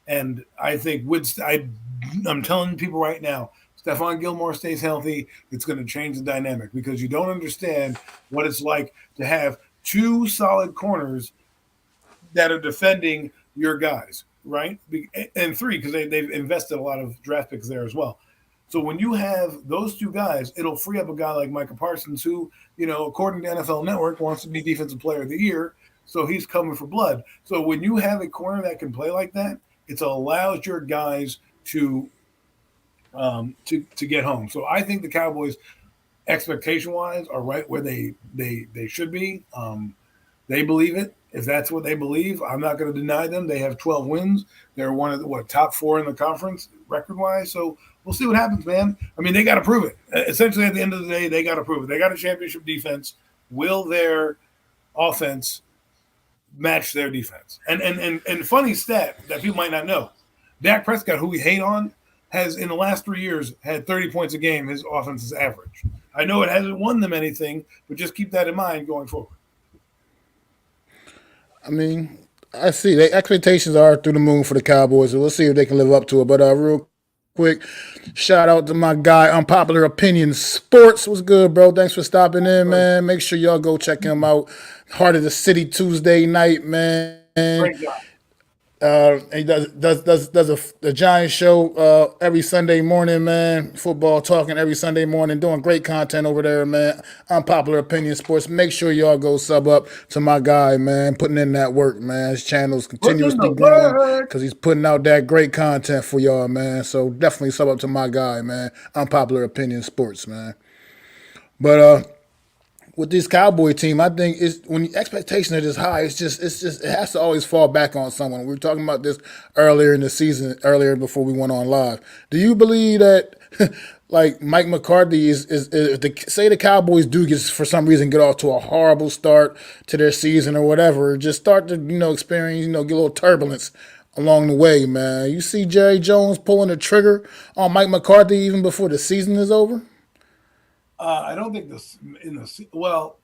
and I think I'm telling people right now, Stephon Gilmore stays healthy, it's going to change the dynamic because you don't understand what it's like to have two solid corners that are defending your guys, right? And three, because they've invested a lot of draft picks there as well. So when you have those two guys, it'll free up a guy like Micah Parsons, who, according to NFL Network, wants to be Defensive Player of the Year. So he's coming for blood. So when you have a corner that can play like that, it allows your guys to get home. So I think the Cowboys, expectation wise, are right where they should be. They believe it. If that's what they believe, I'm not going to deny them. They have 12 wins. They're one of the top 4 in the conference record wise. So we'll see what happens, man. I mean, they got to prove it. Essentially, at the end of the day, they got to prove it. They got a championship defense. Will their offense match their defense? And funny stat that people might not know: Dak Prescott, who we hate on, has in the last 3 years had 30 points a game. His offense is average. I know it hasn't won them anything, but just keep that in mind going forward. I mean, I see the expectations are through the moon for the Cowboys, so we'll see if they can live up to it. But real quick, shout out to my guy, Unpopular Opinion Sports. What's good, bro? Thanks for stopping in, man. Make sure y'all go check him out. Heart of the City Tuesday night, man. Great job. He does a Giants show every Sunday morning, man. Football talking every Sunday morning, doing great content over there, man. Unpopular Opinion Sports. Make sure y'all go sub up to my guy, man. Putting in that work, man. His channel's continuously growing because he's putting out that great content for y'all, man. So definitely sub up to my guy, man. Unpopular Opinion Sports, man. But with this Cowboy team, I think it's when the expectations are this high, it's just it has to always fall back on someone. We were talking about this earlier in the season, earlier before we went on live. Do you believe that like Mike McCarthy is say the Cowboys do for some reason get off to a horrible start to their season or whatever, just start to experience get a little turbulence along the way, man. You see Jerry Jones pulling the trigger on Mike McCarthy even before the season is over? I don't think this in the well.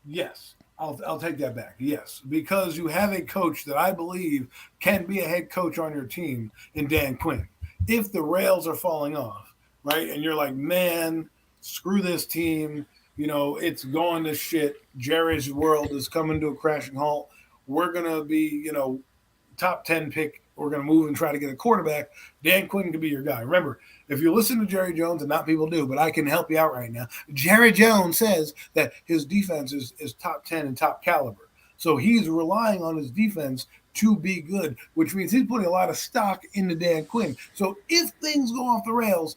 Yes, I'll take that back. Yes, because you have a coach that I believe can be a head coach on your team in Dan Quinn. If the rails are falling off, right, and you're like, man, screw this team. It's going to shit. Jerry's world is coming to a crashing halt. We're gonna be, top 10 pick. We're going to move and try to get a quarterback. Dan Quinn could be your guy. Remember, if you listen to Jerry Jones, and not people do, but I can help you out right now. Jerry Jones says that his defense is top 10 and top caliber. So he's relying on his defense to be good, which means he's putting a lot of stock into Dan Quinn. So if things go off the rails,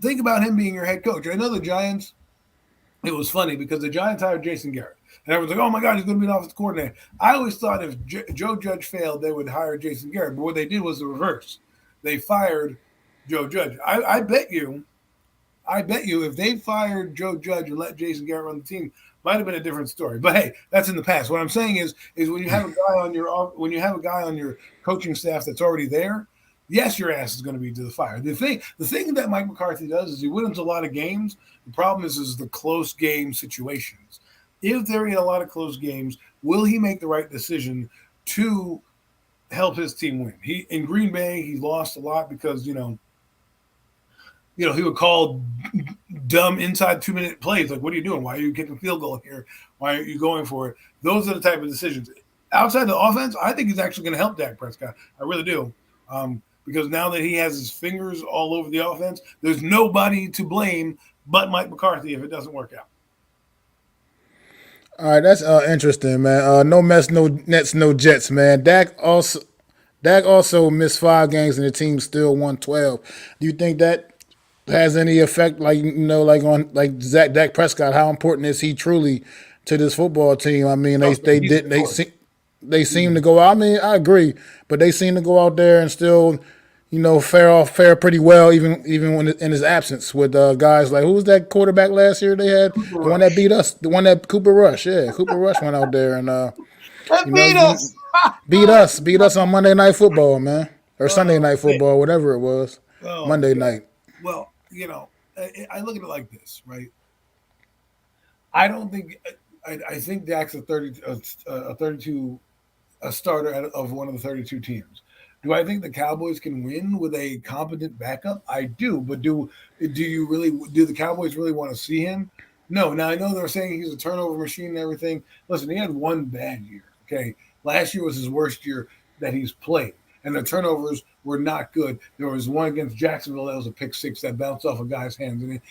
think about him being your head coach. I know the Giants, it was funny because the Giants hired Jason Garrett. And everyone's like, oh, my God, he's going to be an offensive coordinator. I always thought if Joe Judge failed, they would hire Jason Garrett. But what they did was the reverse. They fired Joe Judge. I bet you if they fired Joe Judge and let Jason Garrett run the team, might have been a different story. But, hey, that's in the past. What I'm saying is when you have a guy on your coaching staff that's already there, yes, your ass is going to be to the fire. The thing that Mike McCarthy does is he wins a lot of games. The problem is the close game situations. If they're in a lot of close games, will he make the right decision to help his team win? In Green Bay, he lost a lot because, he would call dumb inside 2-minute plays. Like, what are you doing? Why are you kicking a field goal here? Why aren't you going for it? Those are the type of decisions. Outside the offense, I think he's actually going to help Dak Prescott. I really do. Because now that he has his fingers all over the offense, there's nobody to blame but Mike McCarthy if it doesn't work out. All right, that's interesting, man. No mess, no Nets, no Jets, man. Dak also missed 5 games and the team still won 12. Do you think that has any effect, on Dak Prescott? How important is he truly to this football team? I mean, they seem to go out. I mean, I agree, but they seem to go out there and still, fare pretty well, even when in his absence with guys like who was that quarterback last year they had? The one that beat us, Cooper Rush. Yeah, Cooper Rush went out there and beat us on Monday Night Football, man, or Sunday Night Football, whatever it was. Monday night. Well, I look at it like this, right? I don't think I think Dak's a 32 starter of one of the 32 teams. Do I think the Cowboys can win with a competent backup? I do, but do the Cowboys really want to see him? No. Now I know they're saying he's a turnover machine and everything. Listen, he had one bad year. Okay, last year was his worst year that he's played. and the turnovers were not good. There was one against Jacksonville that was a pick six that bounced off a guy's hands. And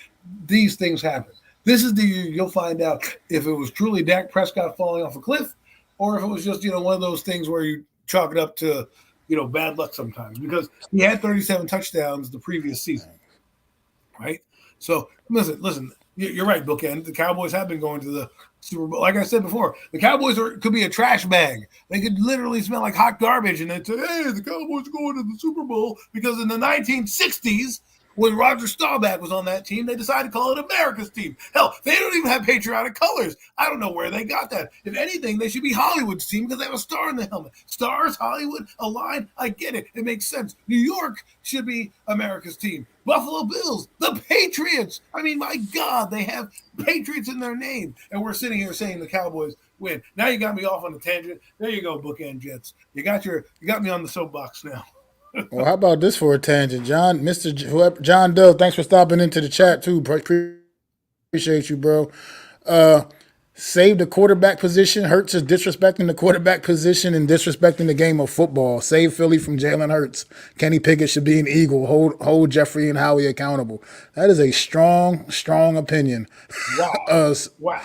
these things happen. This is the year you'll find out if it was truly Dak Prescott falling off a cliff or if it was just, one of those things where you chalk it up to, bad luck sometimes because he had 37 touchdowns the previous season, right? So listen, you're right, Bookend. The Cowboys have been going to the Super Bowl. Like I said before, the Cowboys could be a trash bag. They could literally smell like hot garbage, and they'd say, hey, the Cowboys are going to the Super Bowl because in the 1960s, when Roger Staubach was on that team, they decided to call it America's team. Hell, they don't even have patriotic colors. I don't know where they got that. If anything, they should be Hollywood's team because they have a star in the helmet. Stars, Hollywood, a line, I get it. It makes sense. New York should be America's team. Buffalo Bills, the Patriots. I mean, my God, they have Patriots in their name. And we're sitting here saying the Cowboys win. Now you got me off on a tangent. There you go, Bookend Jets. You got me on the soapbox now. Well, how about this for a tangent, John? John Doe, thanks for stopping into the chat too. Appreciate you, bro. Save the quarterback position. Hurts is disrespecting the quarterback position and disrespecting the game of football. Save Philly from Jalen Hurts. Kenny Pickett should be an Eagle. Hold Jeffrey and Howie accountable. That is a strong opinion. Wow. Wow.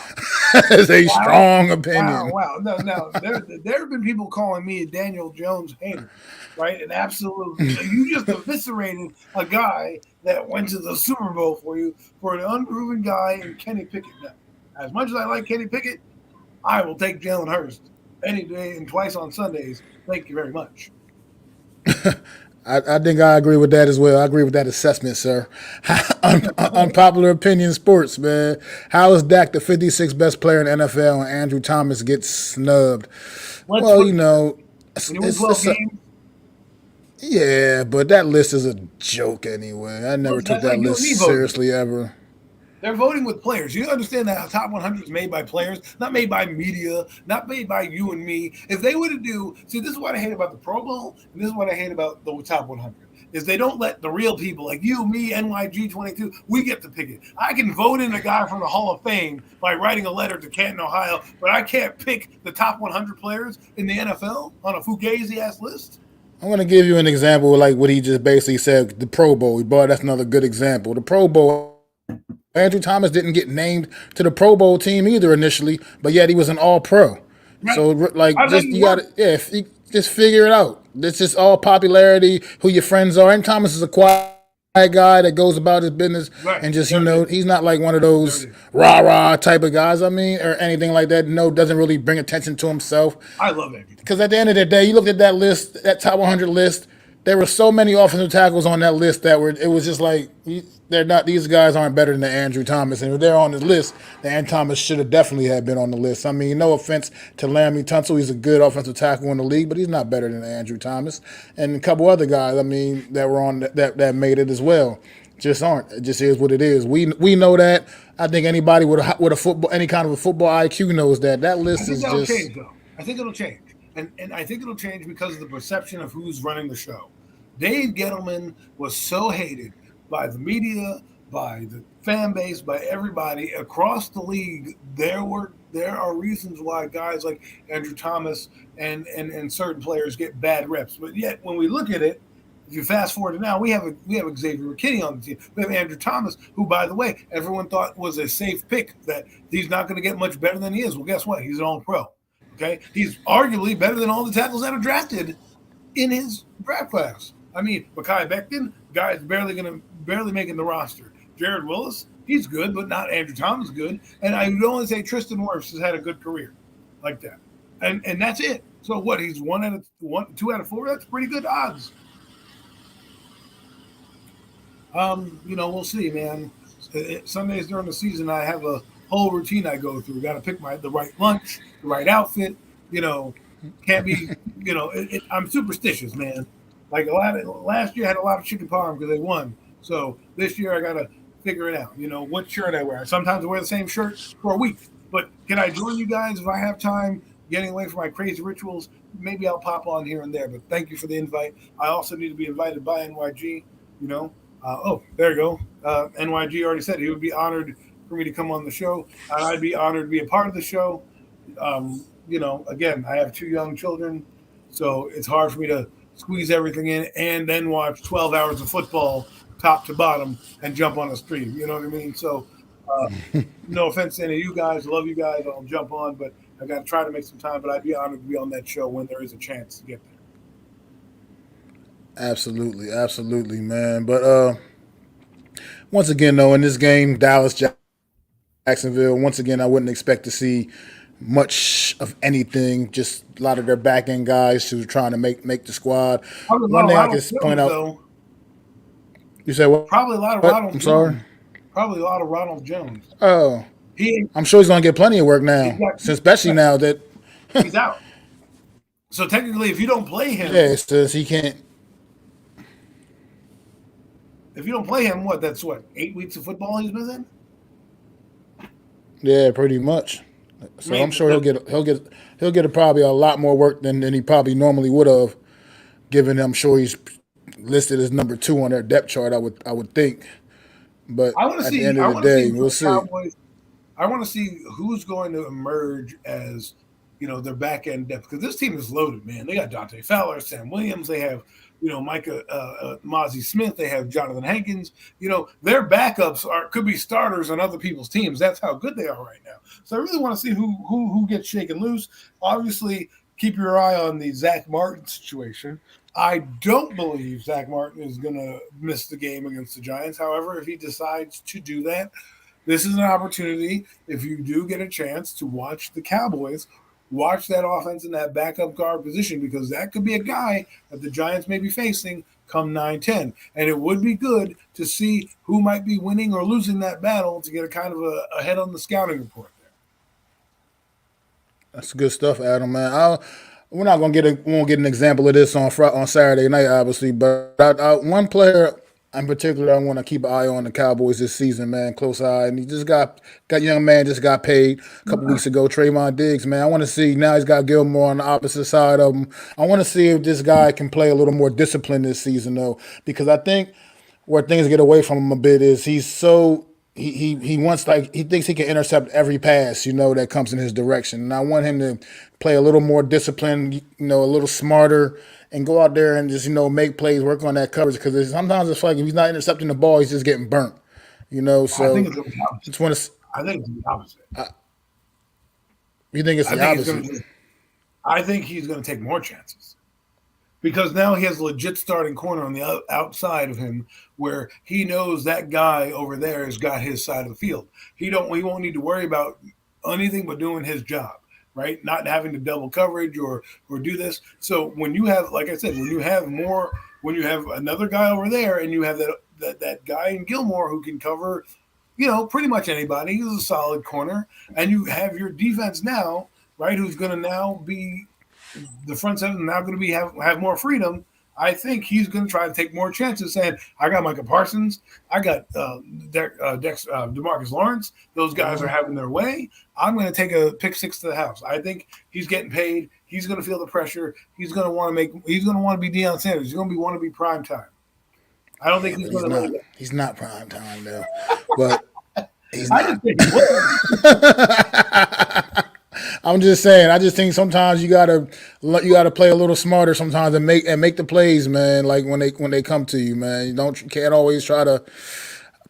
That is a strong opinion. Wow. No. There have been people calling me a Daniel Jones hater, right? And absolutely, you just eviscerated a guy that went to the Super Bowl for you for an unproven guy in Kenny Pickett. Now, as much as I like Kenny Pickett, I will take Jalen Hurts any day and twice on Sundays. Thank you very much. I think I agree with that as well. I agree with that assessment, sir. Unpopular opinion sports, man. How is Dak the 56th best player in the NFL and Andrew Thomas gets snubbed? When you win 12 games. Yeah, but that list is a joke anyway. I never took that list seriously ever. They're voting with players. You understand that top 100 is made by players, not made by media, not made by you and me. If they were to this is what I hate about the Pro Bowl, and this is what I hate about the top 100, is they don't let the real people like you, me, NYG22, we get to pick it. I can vote in a guy from the Hall of Fame by writing a letter to Canton, Ohio, but I can't pick the top 100 players in the NFL on a fugazi-ass list. I'm going to give you an example like what he just basically said, the Pro Bowl. That's another good example. The Pro Bowl, Andrew Thomas didn't get named to the Pro Bowl team either initially, but yet he was an All-Pro. Right. So, just figure it out. This is all popularity, who your friends are. And Thomas is a quiet guy that goes about his business and just, he's not like one of those rah-rah type of guys, or anything like that. No, doesn't really bring attention to himself. I love it. Because at the end of the day, you looked at that list, that top 100 list, there were so many offensive tackles on that list that it was just like, these guys aren't better than Andrew Thomas. And if they're on the list, Andrew Thomas should have definitely have been on the list. I mean, no offense to Laramie Tunsil, he's a good offensive tackle in the league, but he's not better than Andrew Thomas. And a couple other guys, that were on that made it as well. Just aren't. It just is what it is. We know that. I think anybody with a football, any kind of a football IQ knows that. That list is just. Change, though. I think it'll change. And I think it'll change because of the perception of who's running the show. Dave Gettleman was so hated by the media, by the fan base, by everybody across the league. There are reasons why guys like Andrew Thomas and certain players get bad reps. But yet, when we look at it, if you fast forward to now, we have Xavier McKinney on the team. We have Andrew Thomas, who, by the way, everyone thought was a safe pick, that he's not going to get much better than he is. Well, guess what? He's an All-Pro. Okay, he's arguably better than all the tackles that are drafted in his draft class. I mean, Mekhi Becton, guy's barely making the roster. Jared Willis, he's good, but not Andrew Thomas good. And I would only say Tristan Wirfs has had a good career like that. And that's it. So what? He's 2 out of 4. That's pretty good odds. We'll see, man. Sundays during the season, I have a whole routine I go through. Got to pick the right lunch, the right outfit. Can't be. I'm superstitious, man. Like last year, I had a lot of chicken parm because they won. So this year, I got to figure it out. What shirt I wear. Sometimes I wear the same shirt for a week. But can I join you guys if I have time? Getting away from my crazy rituals, maybe I'll pop on here and there. But thank you for the invite. I also need to be invited by NYG. There you go. NYG already said he would be honored for me to come on the show. I'd be honored to be a part of the show. Again, I have 2 young children, so it's hard for me to squeeze everything in, and then watch 12 hours of football top to bottom and jump on a stream. You know what I mean? So, no offense to any of you guys. I love you guys. I'll jump on, but I got to try to make some time. But I'd be honored to be on that show when there is a chance to get there. Absolutely, absolutely, man. But once again, though, in this game, Jacksonville, once again, I wouldn't expect to see much of anything. Just a lot of their back end guys who are trying to make the squad. Probably a lot One of thing I Ronald can point Jones, out. though. You say what? Probably a lot of What? Ronald I'm Jones. sorry. Probably a lot of Ronald Jones. Oh, He I'm sure he's gonna get plenty of work now, especially got, now that he's out. So technically, if you don't play him, yeah, it says he can't. if you don't play him, that's 8 weeks of football he's missing. Yeah, pretty much. So I mean, I'm sure he'll get probably a lot more work than he probably normally would have. Given I'm sure he's listed as number 2 on their depth chart. I would think. But I want to at see. the end I of the want to day, see we'll the see. Cowboys. I want to see who's going to emerge as their back end depth, because this team is loaded, man. They got Dante Fowler, Sam Williams. They have Micah Mozzie Smith. They have Jonathan Hankins. Their backups could be starters on other people's teams. That's how good they are right now. So I really want to see who gets shaken loose. Obviously, keep your eye on the Zach Martin situation. I don't believe Zach Martin is going to miss the game against the Giants. However, if he decides to do that, this is an opportunity. If you do get a chance to watch the Cowboys, watch that offense in that backup guard position, because that could be a guy that the Giants may be facing come 9-10. And it would be good to see who might be winning or losing that battle to get a kind of a head on the scouting report there. That's good stuff, Adam, man. We're not gonna won't get an example of this on Saturday night, obviously, but one player in particular I want to keep an eye on the Cowboys this season, man. Close eye, and he just got young man just got paid a couple weeks ago. Trayvon Diggs, man. I want to see now he's got Gilmore on the opposite side of him. I want to see if this guy can play a little more disciplined this season, though, because I think where things get away from him a bit is he's so. He wants he thinks he can intercept every pass, that comes in his direction. And I want him to play a little more disciplined, a little smarter, and go out there and just, make plays, work on that coverage. Because sometimes it's like if he's not intercepting the ball, he's just getting burnt. So I think it's the opposite. Just want to. I think it's the opposite. You think it's the opposite? I think he's going to take more chances. Because now he has a legit starting corner on the outside of him, where he knows that guy over there has got his side of the field. He won't need to worry about anything but doing his job, right? Not having to double coverage or do this. So when you have, like I said, when you have another guy over there, and you have that guy in Gilmore who can cover, pretty much anybody. He's a solid corner, and you have your defense now, right? Who's going to now be the front seven now going to have more freedom. I think he's going to try to take more chances, saying, I got Micah Parsons, I got DeMarcus Lawrence. Those guys are having their way. I'm going to take a pick six to the house. I think he's getting paid. He's going to feel the pressure. He's going to want to be Deion Sanders. He's going to want to be prime time. I don't think he's going to. He's not prime time though, but he's I not. just think he will. I'm just saying. I just think sometimes you gotta play a little smarter sometimes and make the plays, man. Like when they come to you, man. You can't always try to.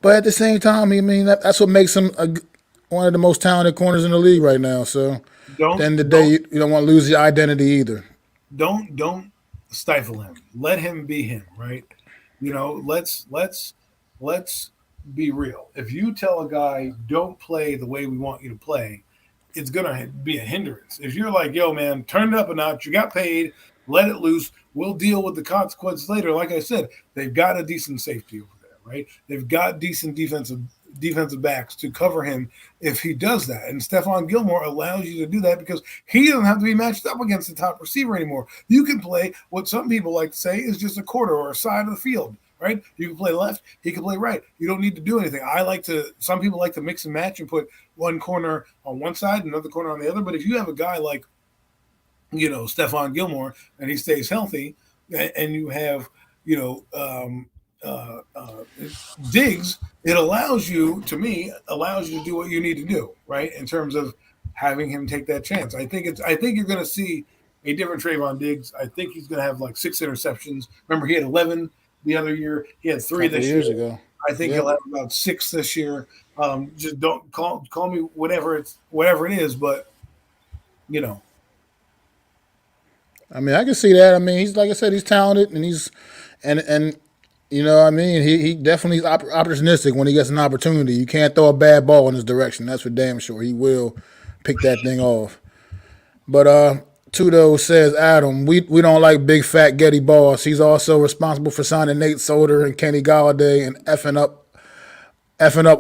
But at the same time, I mean that's what makes him one of the most talented corners in the league right now. So at the end of the day, you don't want to lose your identity either. Don't stifle him. Let him be him, right? Let's be real. If you tell a guy don't play the way we want you to play, it's going to be a hindrance. If you're like, yo, man, turn it up a notch, you got paid, let it loose, we'll deal with the consequences later. Like I said, they've got a decent safety over there, right? They've got decent defensive backs to cover him if he does that. And Stephon Gilmore allows you to do that because he doesn't have to be matched up against the top receiver anymore. You can play what some people like to say is just a quarter or a side of the field. Right? You can play left, he can play right. You don't need to do anything. Some people like to mix and match and put one corner on one side, another corner on the other. But if you have a guy like, Stephon Gilmore, and he stays healthy, and you have, Diggs, it allows you to do what you need to do, right? In terms of having him take that chance. I think you're going to see a different Trayvon Diggs. I think he's going to have like 6 interceptions. Remember, he had 11 the other year. He had 3 couple this years year. ago. I think Yep. he'll have about 6 this year. Just don't call me whatever it is, but you know. I mean, I can see that. I mean, he's like I said, he's talented, and and you know what I mean. He definitely is opportunistic when he gets an opportunity. You can't throw a bad ball in his direction. That's for damn sure. He will pick that thing off. But Tudo says, Adam, we don't like big fat Getty Boss. He's also responsible for signing Nate Solder and Kenny Galladay and effing up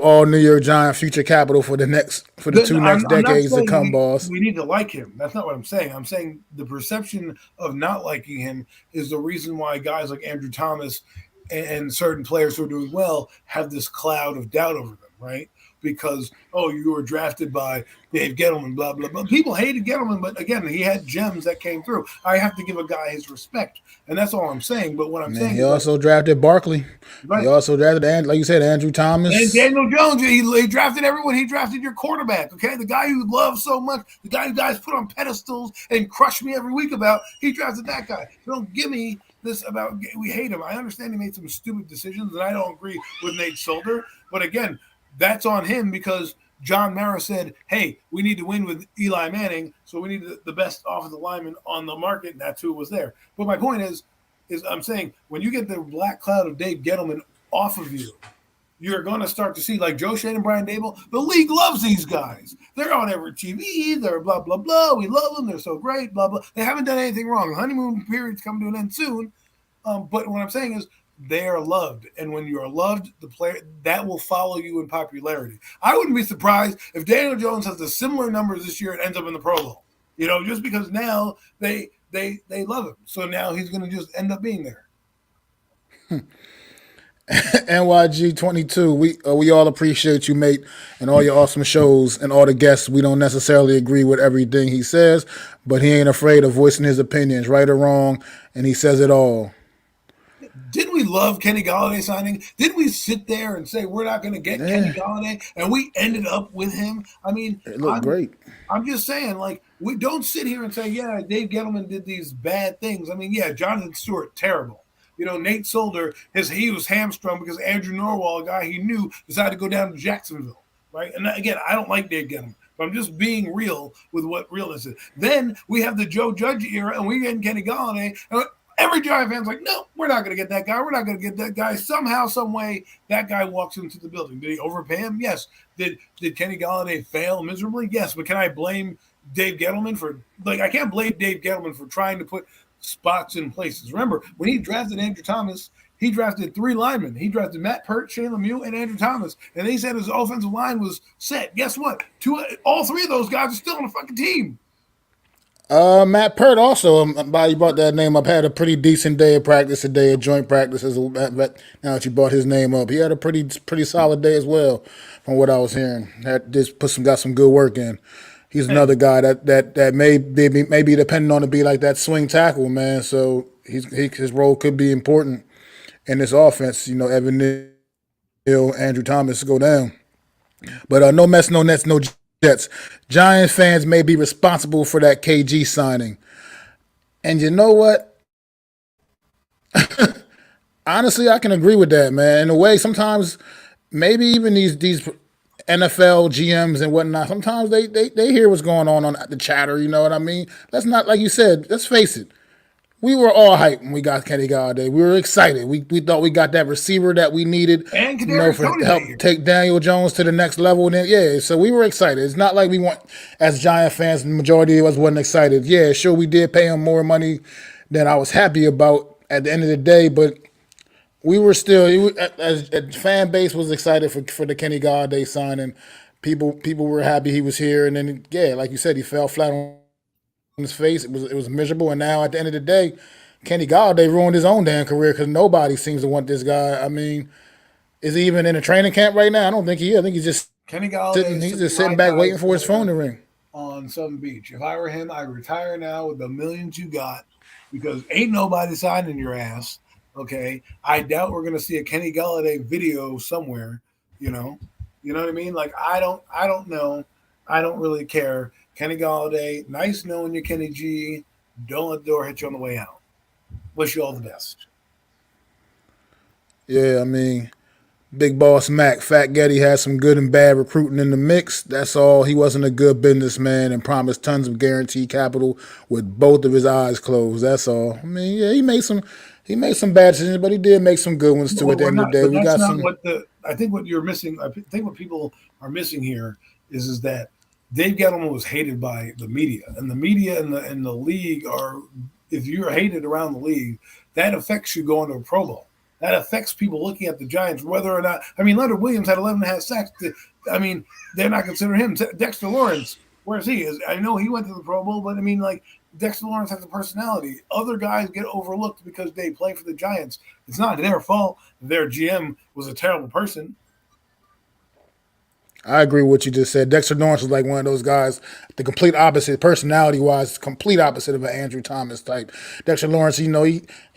all New York Giant future capital for the two next I'm not decades to saying come, boss. we need to like him. That's not what I'm saying. I'm saying the perception of not liking him is the reason why guys like Andrew Thomas and certain players who are doing well have this cloud of doubt over them, right? Because, oh, you were drafted by Dave Gettleman, blah, blah, blah. People hated Gettleman, but again, he had gems that came through. I have to give a guy his respect, and that's all I'm saying. But what I'm saying He is, also drafted Barkley. right. He also drafted, like you said, Andrew And Thomas. Daniel Jones, he drafted everyone. He drafted your quarterback, okay? The guy you love so much, the guy you guys put on pedestals and crush me every week about, he drafted that guy. So don't give me this about we hate him. I understand he made some stupid decisions, and I don't agree with Nate Solder. But again, that's on him because John Mara said, hey, we need to win with Eli Manning, so we need the best offensive lineman on the market, and that's who was there. But my point is I'm saying when you get the black cloud of Dave Gettleman off of you, you're going to start to see, like Joe Shane and Brian Dable, the league loves these guys. They're on every TV. They're blah, blah, blah. We love them. They're so great, blah, blah. They haven't done anything wrong. The honeymoon period's coming to an end soon. But what I'm saying is they are loved. And when you are loved, the player, that will follow you in popularity. I wouldn't be surprised if Daniel Jones has the similar numbers this year and ends up in the Pro Bowl. You know, just because now they love him. So now he's going to just end up being there. NYG22, we all appreciate you, mate, and all your awesome shows and all the guests. We don't necessarily agree with everything he says, but he ain't afraid of voicing his opinions, right or wrong, and he says it all. Didn't we love Kenny Galladay signing? Didn't we sit there and say we're not going to get Kenny Galladay, and we ended up with him? I mean, it looked great. I'm just saying, like, we don't sit here and say, yeah, Dave Gettleman did these bad things. I mean, yeah, Jonathan Stewart, terrible. You know, Nate Solder, he was hamstrung because Andrew Norwell, a guy he knew, decided to go down to Jacksonville, right? And again, I don't like Dave Gettleman, but I'm just being real with what realness is. Then we have the Joe Judge era, and we get Kenny Galladay. And every Giant fan's like, no, we're not going to get that guy. We're not going to get that guy. Somehow, some way, that guy walks into the building. Did he overpay him? Yes. Did Kenny Galladay fail miserably? Yes. But can I blame Dave Gettleman for – like, I can't blame Dave Gettleman for trying to put – spots in places. Remember, when he drafted Andrew Thomas, he drafted 3 linemen. He drafted Matt Pert, Shane Lemieux, and Andrew Thomas. And he said his offensive line was set. Guess what? All 3 of those guys are still on the fucking team. Matt Pert also, you brought that name up, had a pretty decent day of practice, a day of joint practices. Now that you brought his name up, he had a pretty solid day as well, from what I was hearing. Got some good work in. He's another guy that may be depending on to be like that swing tackle, man. So his role could be important in this offense. You know, Evan Neal, Andrew Thomas go down. But no mess, no nets, no Jets. Giants fans may be responsible for that KG signing. And you know what? Honestly, I can agree with that, man. In a way, sometimes maybe even these NFL GMs and whatnot, sometimes they hear what's going on the chatter, you know what I mean? Let's not, like you said, let's face it. We were all hyped when we got Kenny Galladay. We were excited. We thought we got that receiver that we needed, and for help take Daniel Jones to the next level. And so we were excited. It's not like we want, as Giant fans, the majority of us wasn't excited. Yeah, sure, we did pay him more money than I was happy about at the end of the day, but we were still, as a fan base was excited for the Kenny Galladay signing. People were happy he was here, and then like you said, he fell flat on his face. It was miserable, and now at the end of the day, Kenny Galladay ruined his own damn career because nobody seems to want this guy. I mean, is he even in a training camp right now? I don't think he is. I think he's just Kenny Galladay. He's just sitting back waiting for his phone to ring on Southern Beach. If I were him, I'd retire now with the millions you got, because ain't nobody signing your ass. Okay, I doubt we're gonna see a Kenny Galladay video somewhere. You know what I mean? Like I don't know. I don't really care. Kenny Galladay, nice knowing you, Kenny G. Don't let the door hit you on the way out. Wish you all the best. Yeah, I mean, Big Boss Mac, Fat Getty had some good and bad recruiting in the mix. That's all. He wasn't a good businessman and promised tons of guaranteed capital with both of his eyes closed. That's all. I mean, yeah, he made some bad decisions, but he did make some good ones too. Well, At the we're end of not, the day, but we that's got not some. what the. I think what you're missing. I think what people are missing here is that Dave Gettleman was hated by the media, and the media and the league are. If you're hated around the league, that affects you going to a Pro Bowl. That affects people looking at the Giants, whether or not. I mean, Leonard Williams had 11 and a half sacks. I mean, they're not considering him. Dexter Lawrence, where's he? I know he went to the Pro Bowl, but I mean, like Dexter Lawrence has a personality. Other guys get overlooked because they play for the Giants. It's not their fault. Their GM was a terrible person. I agree with what you just said. Dexter Lawrence was like one of those guys, the complete opposite, personality wise, complete opposite of an Andrew Thomas type. Dexter Lawrence, he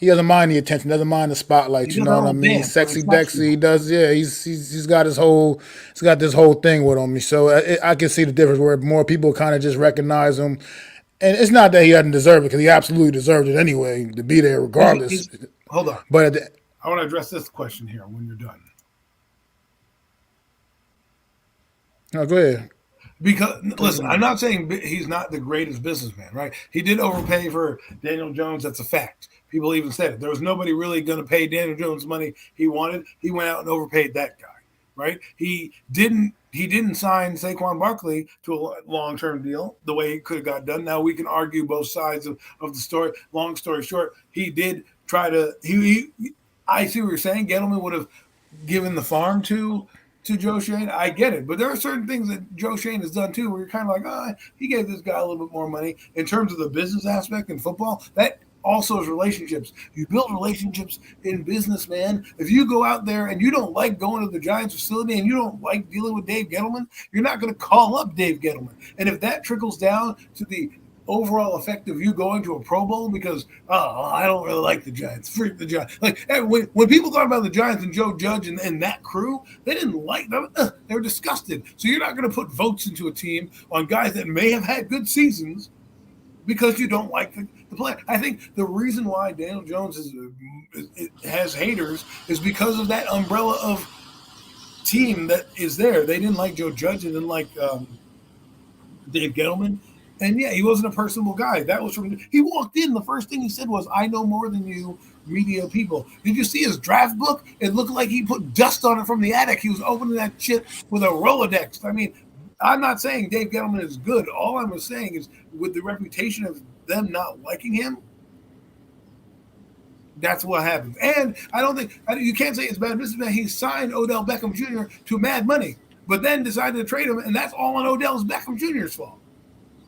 doesn't mind the attention, doesn't mind the spotlight. He You does know a what I whole mean? dance when he Sexy slaps Dexy, he people. does. Yeah, he's got this whole thing with him. So I can see the difference where more people kind of just recognize him. And it's not that he doesn't deserve it because he absolutely deserved it anyway to be there regardless. Hold on. But at the, I want to address this question here when you're done. no, go ahead. Because listen, I'm not saying he's not the greatest businessman, right? He did overpay for Daniel Jones. That's a fact. People even said it. There was nobody really going to pay Daniel Jones money he wanted. He went out and overpaid that guy, right? He didn't sign Saquon Barkley to a long term deal the way he could have got done. Now we can argue both sides of the story. Long story short, he did try to. I see what you're saying. Gettleman would have given the farm to Joe Shane. I get it, but there are certain things that Joe Shane has done too, where you're kind of like, he gave this guy a little bit more money. In terms of the business aspect in football, that also is relationships. You build relationships in business, man. If you go out there and you don't like going to the Giants facility and you don't like dealing with Dave Gettleman, you're not going to call up Dave Gettleman. And if that trickles down to the overall effect of you going to a Pro Bowl because I don't really like the Giants. Freak the Giants. Like when people talk about the Giants and Joe Judge and that crew, they didn't like them. They were disgusted. So you're not going to put votes into a team on guys that may have had good seasons because you don't like the player. I think the reason why Daniel Jones has haters is because of that umbrella of team that is there. They didn't like Joe Judge and didn't like Dave Gettleman. And yeah, he wasn't a personable guy. That was from he walked in. The first thing he said was, "I know more than you, media people." Did you see his draft book? It looked like he put dust on it from the attic. He was opening that shit with a Rolodex. I mean, I'm not saying Dave Gettleman is good. All I'm saying is, with the reputation of them not liking him, that's what happens. And I don't think you can't say it's bad business. He signed Odell Beckham Jr. to mad money, but then decided to trade him, and that's all on Odell Beckham Jr.'s fault.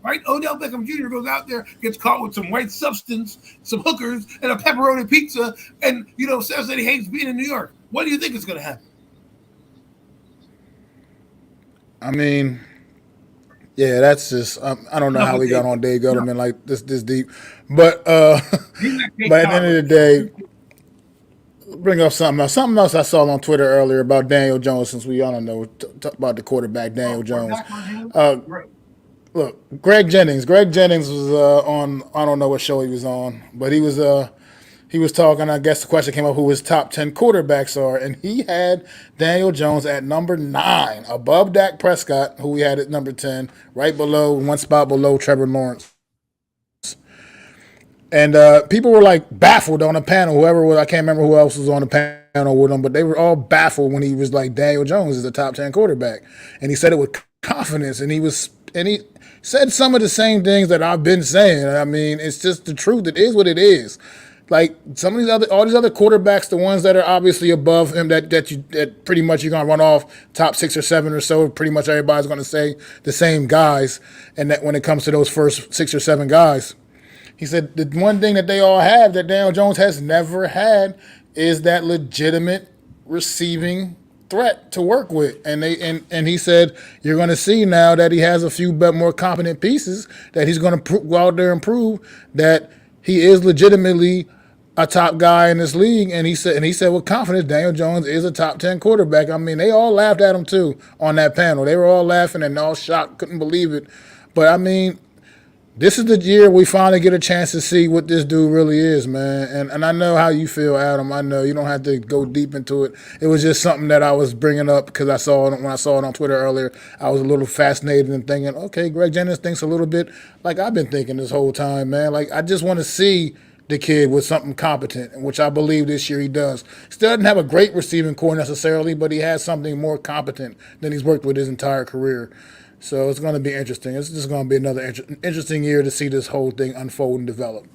Right? Odell Beckham Jr. goes out there, gets caught with some white substance, some hookers, and a pepperoni pizza, and says that he hates being in New York. What do you think is going to happen? I mean, yeah, that's just I don't know how we got on Dave Gettleman like this deep, but but at the end of the day, bring up something else. Something else I saw on Twitter earlier about Daniel Jones. Since we all don't know about the quarterback Daniel Jones. Look, Greg Jennings. Greg Jennings was on. I don't know what show he was on, but he was talking. I guess the question came up who his top 10 quarterbacks are, and he had Daniel Jones at number 9, above Dak Prescott, who he had at number 10, right below, one spot below Trevor Lawrence. And people were like baffled on the panel. Whoever was, I can't remember who else was on the panel with him, but they were all baffled when he was like, Daniel Jones is a top 10 quarterback, and he said it with confidence, and he said some of the same things that I've been saying. I mean, it's just the truth. It is what it is. Like some of all these other quarterbacks, the ones that are obviously above him, that pretty much you're gonna run off top 6 or 7 or so. Pretty much everybody's gonna say the same guys, and that when it comes to those first 6 or 7 guys, he said the one thing that they all have that Daniel Jones has never had is that legitimate receiving threat to work with, and he said you're going to see now that he has a few more competent pieces that he's going to go out there and prove that he is legitimately a top guy in this league. And he said with confidence Daniel Jones is a top 10 quarterback. I mean, they all laughed at him too on that panel. They were all laughing and all shocked, couldn't believe it. But I mean, this is the year we finally get a chance to see what this dude really is, man. And I know how you feel, Adam. I know you don't have to go deep into it. It was just something that I was bringing up because I saw it when I saw it on Twitter earlier. I was a little fascinated and thinking, okay, Greg Jennings thinks a little bit like I've been thinking this whole time, man. Like I just want to see the kid with something competent, which I believe this year he does. Still doesn't have a great receiving core necessarily, but he has something more competent than he's worked with his entire career. So it's going to be interesting. It's just going to be another interesting year to see this whole thing unfold and develop.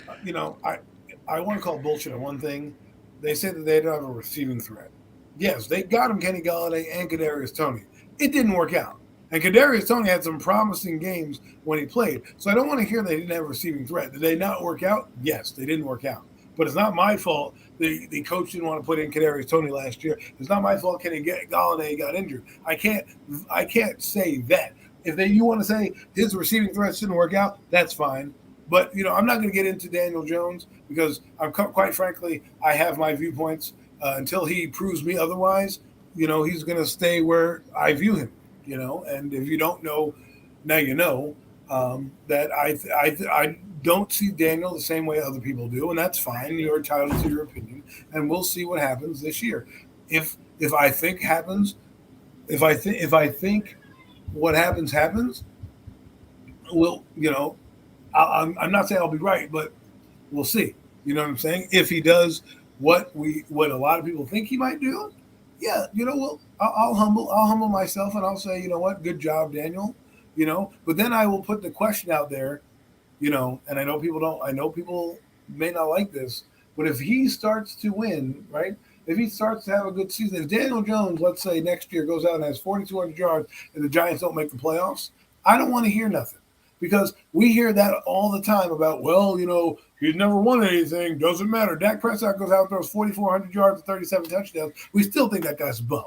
I want to call bullshit on one thing. They say that they don't have a receiving threat. Yes, they got him Kenny Galladay and Kadarius Toney. It didn't work out. And Kadarius Toney had some promising games when he played. So I don't want to hear they didn't have a receiving threat. Did they not work out? Yes, they didn't work out. But it's not my fault the coach didn't want to put in Kadarius Toney last year. It's not my fault Kenny Galladay got injured. I can't say that. If you want to say his receiving threats didn't work out, that's fine. But, I'm not going to get into Daniel Jones because quite frankly, I have my viewpoints. Until he proves me otherwise, he's going to stay where I view him, And if you don't know, now you know that I don't see Daniel the same way other people do, and that's fine. You're entitled to your opinion, and we'll see what happens this year. If I think happens, if I think what happens, well, I'm not saying I'll be right, but we'll see. You know what I'm saying? If he does what a lot of people think he might do, yeah, well, I'll humble myself and I'll say, you know what, good job, Daniel. But then I will put the question out there, and I know people may not like this, but if he starts to win, right? If he starts to have a good season, if Daniel Jones, let's say next year goes out and has 4,200 yards and the Giants don't make the playoffs, I don't want to hear nothing. Because we hear that all the time about, well, he's never won anything. Doesn't matter. Dak Prescott goes out and throws 4,400 yards and 37 touchdowns. We still think that guy's a bum.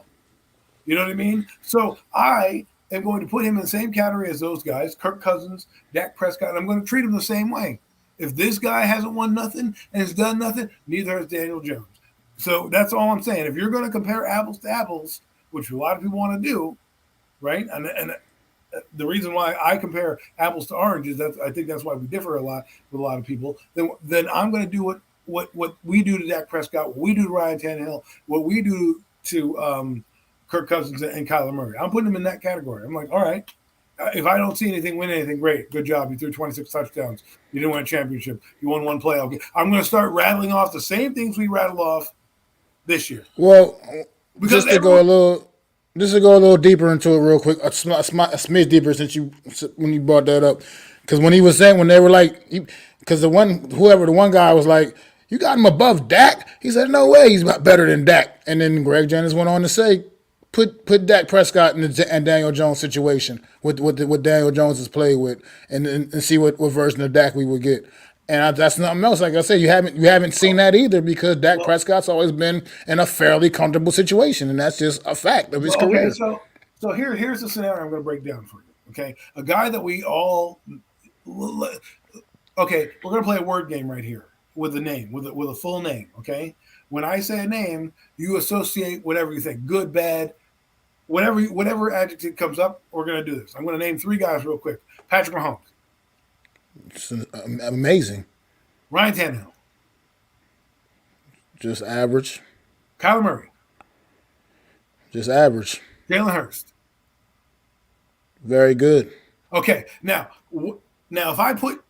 You know what I mean? So I am going to put him in the same category as those guys, Kirk Cousins, Dak Prescott, and I'm going to treat him the same way. If this guy hasn't won nothing and has done nothing, neither has Daniel Jones. So that's all I'm saying. If you're going to compare apples to apples, which a lot of people want to do, right? And the reason why I compare apples to oranges, I think that's why we differ a lot with a lot of people. Then I'm going to do what we do to Dak Prescott, what we do to Ryan Tannehill, what we do to Kirk Cousins and Kyler Murray. I'm putting them in that category. I'm like, all right, if I don't see anything win anything, great, good job. You threw 26 touchdowns. You didn't win a championship. You won one playoff game. I'm going to start rattling off the same things we rattled off this year. Well, just to go a little deeper into it real quick, a smidge deeper when you brought that up, because when he was saying, when they were like, because the one guy was like, you got him above Dak? He said, no way, he's better than Dak. And then Greg Jennings went on to say, put Dak Prescott in and Daniel Jones situation with Daniel Jones has played with, and see what version of Dak we would get. And that's nothing else. Like I said, you haven't seen that either, because Dak Prescott's always been in a fairly comfortable situation, and that's just a fact of his career. So here's the scenario I'm going to break down for you. Okay, a guy that we all. Okay, we're going to play a word game right here with a name, with a full name. Okay, when I say a name, you associate whatever you think, good, bad, whatever adjective comes up. We're going to do this. I'm going to name 3 guys real quick. Patrick Mahomes. It's amazing. Ryan Tannehill. Just average. Kyler Murray. Just average. Jalen Hurst. Very good. Okay, now if I put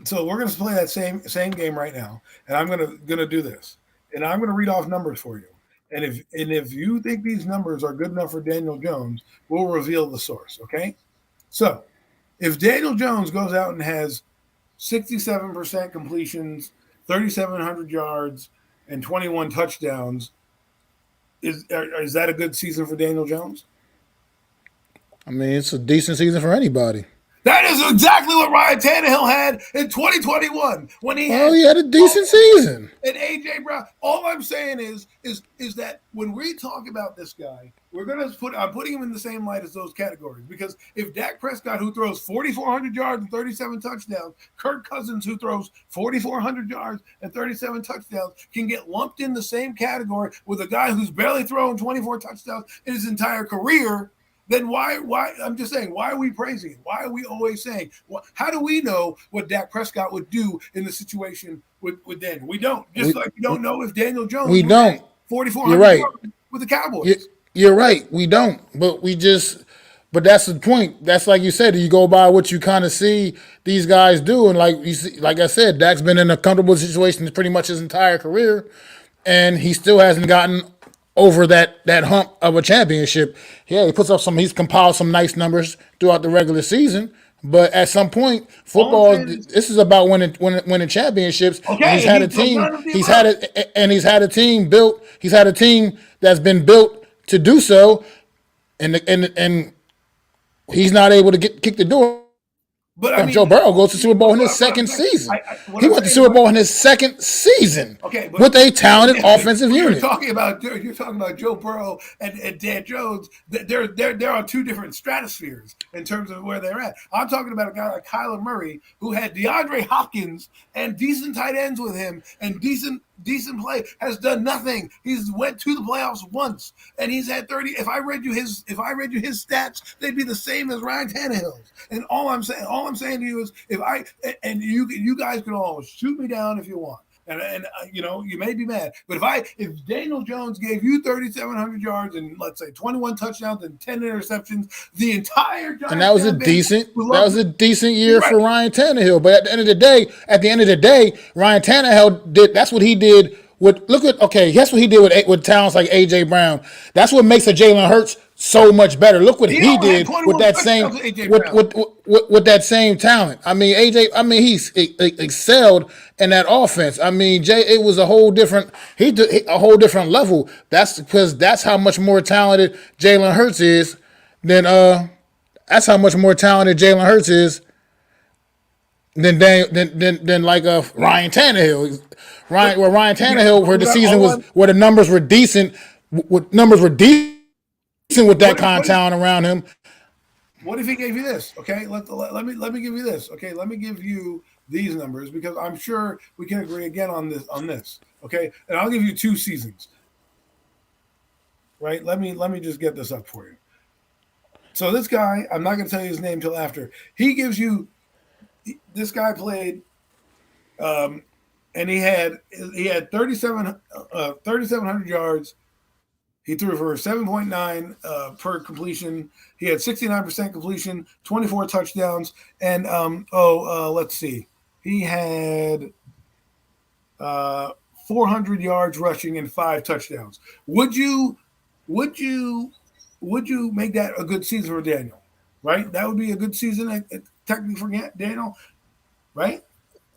so we're going to play that same game right now, and I'm going to do this, and I'm going to read off numbers for you, and if you think these numbers are good enough for Daniel Jones, we'll reveal the source. Okay, so if Daniel Jones goes out and has 67% completions, 3,700 yards, and 21 touchdowns, is that a good season for Daniel Jones? I mean, it's a decent season for anybody. That is exactly what Ryan Tannehill had in 2021 when he had a decent season. And AJ Brown. All I'm saying is that when we talk about this guy, I'm putting him in the same light as those categories, because if Dak Prescott, who throws 4,400 yards and 37 touchdowns, Kirk Cousins, who throws 4,400 yards and 37 touchdowns, can get lumped in the same category with a guy who's barely thrown 24 touchdowns in his entire career, then why? I'm just saying, why are we praising it? Why are we always saying? How do we know what Dak Prescott would do in the situation with Daniel? We don't. Just like we don't know if Daniel Jones We would have don't. 4,400 You're right. yards with the Cowboys. You're right. We don't. But that's the point. That's like you said. You go by what you kind of see these guys do, and like you see, like I said, Dak's been in a comfortable situation pretty much his entire career, and he still hasn't gotten over that hump of a championship. Yeah, he's compiled some nice numbers throughout the regular season, but at some point, football this is about winning championships. Okay, and he's had a team. He's had a team built. He's had a team that's been built to do so, and he's not able to kick the door. But I mean, Joe Burrow goes to Super Bowl in his second season. He went to Super Bowl in his second season with a talented offensive unit. You're talking about Joe Burrow and Dan Jones. They're on two different stratospheres in terms of where they're at. I'm talking about a guy like Kyler Murray who had DeAndre Hopkins and decent tight ends with him and decent play, has done nothing. He's went to the playoffs once, and he's had 30. If I read you his stats, they'd be the same as Ryan Tannehill's. And all I'm saying to you is, you guys can all shoot me down if you want. And you may be mad, but if Daniel Jones gave you 3,700 yards and let's say 21 touchdowns and 10 interceptions, the entire Giants, and that was a decent year for Ryan Tannehill. But at the end of the day, Ryan Tannehill did. That's what he did. That's what he did with talents like AJ Brown. That's what makes a Jalen Hurts so much better. Look what he did with that same talent. I mean, he's excelled in that offense. I mean, it was a whole different level. That's because that's how much more talented Jalen Hurts is than like Ryan Tannehill. Ryan Tannehill, where the numbers were decent, with that kind of talent around him. What if he gave you this? Okay, let me give you this. Okay, let me give you these numbers because I'm sure we can agree again on this. Okay, and I'll give you 2 seasons. Right? Let me just get this up for you. So this guy, I'm not going to tell you his name till after. He gives you. This guy played, and he had 3,700 yards. He threw for 7.9 per completion. He had 69% completion, 24 touchdowns, and let's see, he had 400 yards rushing and 5 touchdowns. Would you make that a good season for Daniel? Right, that would be a good season technically for Daniel, right?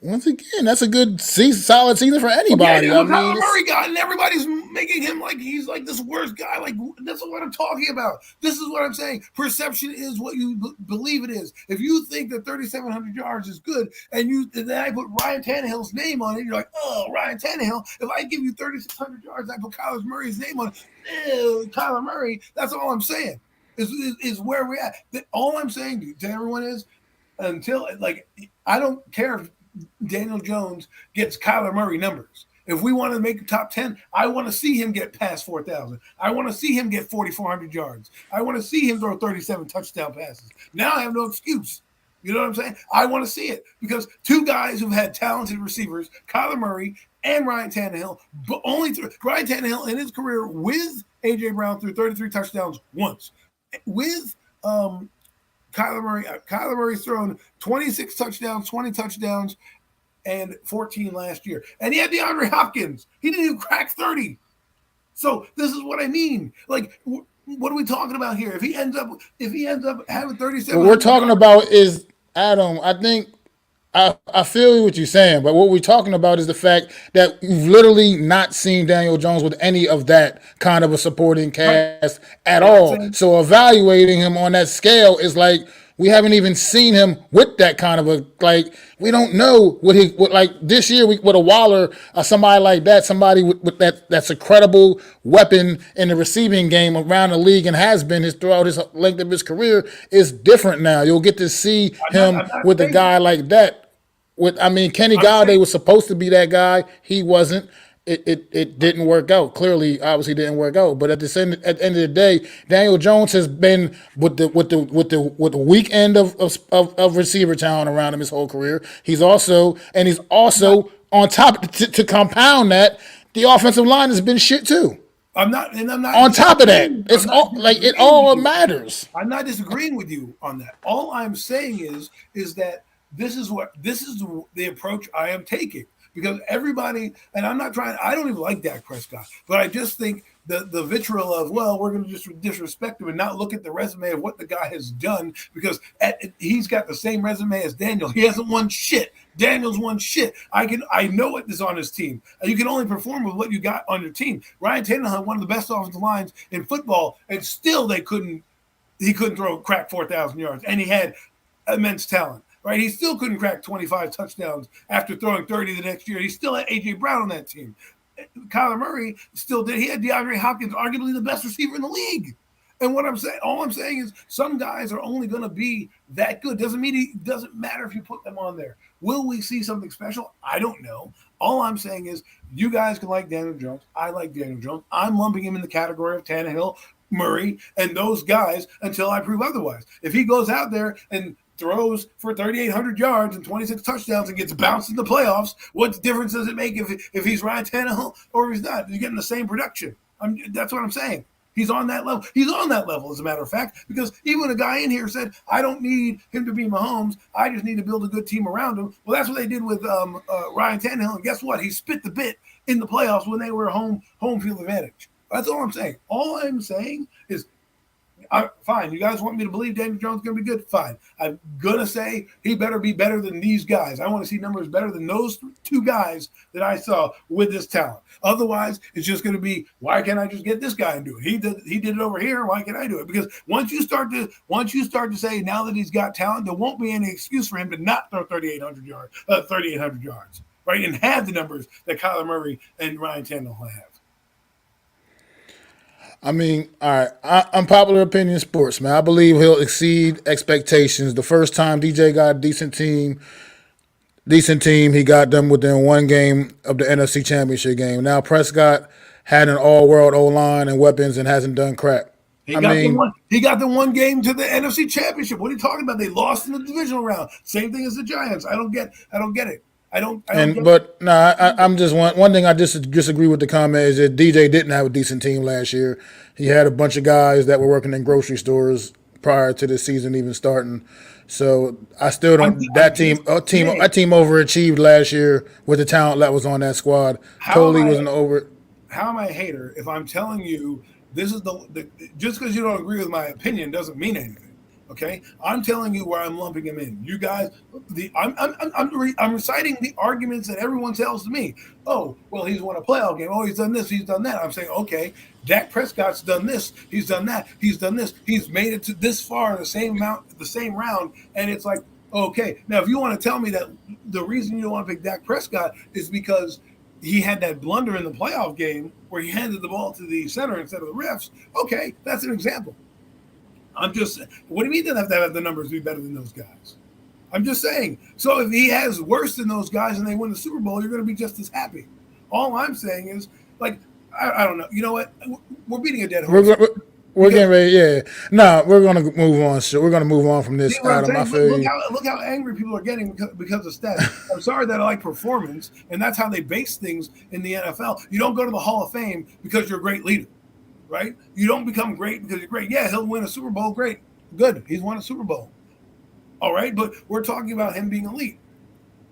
Once again, that's a good solid season for anybody. Okay, Kyler Murray got, and everybody's making him like he's like this worst guy. Like, this is what I'm talking about. This is what I'm saying. Perception is what you believe it is. If you think that 3,700 yards is good, and then I put Ryan Tannehill's name on it, you're like, oh, Ryan Tannehill. If I give you 3,600 yards, I put Kyler Murray's name on it. Kyler Murray. That's all I'm saying. Is where we're at. All I'm saying to everyone is, until I don't care if Daniel Jones gets Kyler Murray numbers. If we want to make the top 10, I want to see him get past 4,000. I want to see him get 4,400 yards. I want to see him throw 37 touchdown passes. Now I have no excuse. You know what I'm saying? I want to see it because 2 guys who've had talented receivers, Kyler Murray and Ryan Tannehill, but Ryan Tannehill in his career with AJ Brown threw 33 touchdowns once. With Kyler Murray's thrown 26 touchdowns, 20 touchdowns, and 14 last year. And he had DeAndre Hopkins. He didn't even crack 30. So this is what I mean. Like, what are we talking about here? If he ends up having 37, what we're talking about is, Adam, I think I feel what you're saying, but what we're talking about is the fact that you've literally not seen Daniel Jones with any of that kind of a supporting cast at all. So evaluating him on that scale is like we haven't even seen him with that kind of we don't know what this year with a Waller or somebody like that, somebody with that's a credible weapon in the receiving game around the league and has been throughout his length of his career is different now. You'll get to see him with a guy like that. Kenny Galladay was supposed to be that guy. He wasn't. it didn't work out. Clearly, obviously, didn't work out. But at the end of the day, Daniel Jones has been with the weak end of receiver talent around him his whole career. He's also on top to compound that, the offensive line has been shit too. I'm not On top of that, it's all like it all matters. I'm not disagreeing with you on that. All I'm saying is that this is the approach I am taking, because everybody, and I'm not trying. I don't even like Dak Prescott, but I just think the vitriol of, well, we're going to just disrespect him and not look at the resume of what the guy has done, because he's got the same resume as Daniel. He hasn't won shit. Daniel's won shit. I know what is on his team. You can only perform with what you got on your team. Ryan Tannehill had one of the best offensive lines in football, and still he couldn't crack 4,000 yards, and he had immense talent. Right, he still couldn't crack 25 touchdowns after throwing 30 the next year. He still had A.J. Brown on that team. Kyler Murray still did. He had DeAndre Hopkins, arguably the best receiver in the league. And all I'm saying is, some guys are only going to be that good. Doesn't matter if you put them on there. Will we see something special? I don't know. All I'm saying is, you guys can like Daniel Jones. I like Daniel Jones. I'm lumping him in the category of Tannehill, Murray, and those guys until I prove otherwise. If he goes out there and throws for 3,800 yards and 26 touchdowns and gets bounced in the playoffs, what difference does it make if he's Ryan Tannehill or if he's not? He's getting the same production. That's what I'm saying. He's on that level. He's on that level, as a matter of fact, because even a guy in here said, I don't need him to be Mahomes. I just need to build a good team around him. Well, that's what they did with Ryan Tannehill. And guess what? He spit the bit in the playoffs when they were home field advantage. That's all I'm saying. All I'm saying is, fine, you guys want me to believe Daniel Jones is going to be good? Fine. I'm going to say he better be better than these guys. I want to see numbers better than those two guys that I saw with this talent. Otherwise, it's just going to be, why can't I just get this guy and do it? He did it over here. Why can't I do it? Because once you start to say, now that he's got talent, there won't be any excuse for him to not throw 3,800 yards, right? And have the numbers that Kyler Murray and Ryan Tannehill have. I mean, all right, unpopular opinion sports, man. I believe he'll exceed expectations. The first time DJ got a decent team, he got them within one game of the NFC Championship game. Now Prescott had an all-world O-line and weapons and hasn't done crap. He got the one game to the NFC Championship. What are you talking about? They lost in the divisional round. Same thing as the Giants. I don't get it. I'm just one thing I disagree with the comment is that DJ didn't have a decent team last year. He had a bunch of guys that were working in grocery stores prior to the season even starting. So I still don't. That team overachieved last year with the talent that was on that squad. Totally wasn't over. How am I a hater if I'm telling you this is the just because you don't agree with my opinion doesn't mean anything? Okay, I'm telling you where I'm lumping him in. You guys, I'm reciting the arguments that everyone tells to me. Oh, well, he's won a playoff game. Oh, he's done this, he's done that. I'm saying, okay, Dak Prescott's done this, he's done that, he's done this, he's made it to this far in the same round, and it's like, okay. Now, if you want to tell me that the reason you don't want to pick Dak Prescott is because he had that blunder in the playoff game where he handed the ball to the center instead of the refs, okay, that's an example. I'm just, what do you mean they have to have the numbers be better than those guys? I'm just saying. So if he has worse than those guys and they win the Super Bowl, you're going to be just as happy. All I'm saying is, like, I don't know. You know what? We're beating a dead horse. We're getting ready. Yeah. No, we're going to move on. So we're going to move on from this, Adam. I feel look how angry people are getting because of stats. I'm sorry that I like performance, and that's how they base things in the NFL. You don't go to the Hall of Fame because you're a great leader. Right? You don't become great because you're great. Yeah, he'll win a Super Bowl. Great. Good. He's won a Super Bowl. All right. But we're talking about him being elite.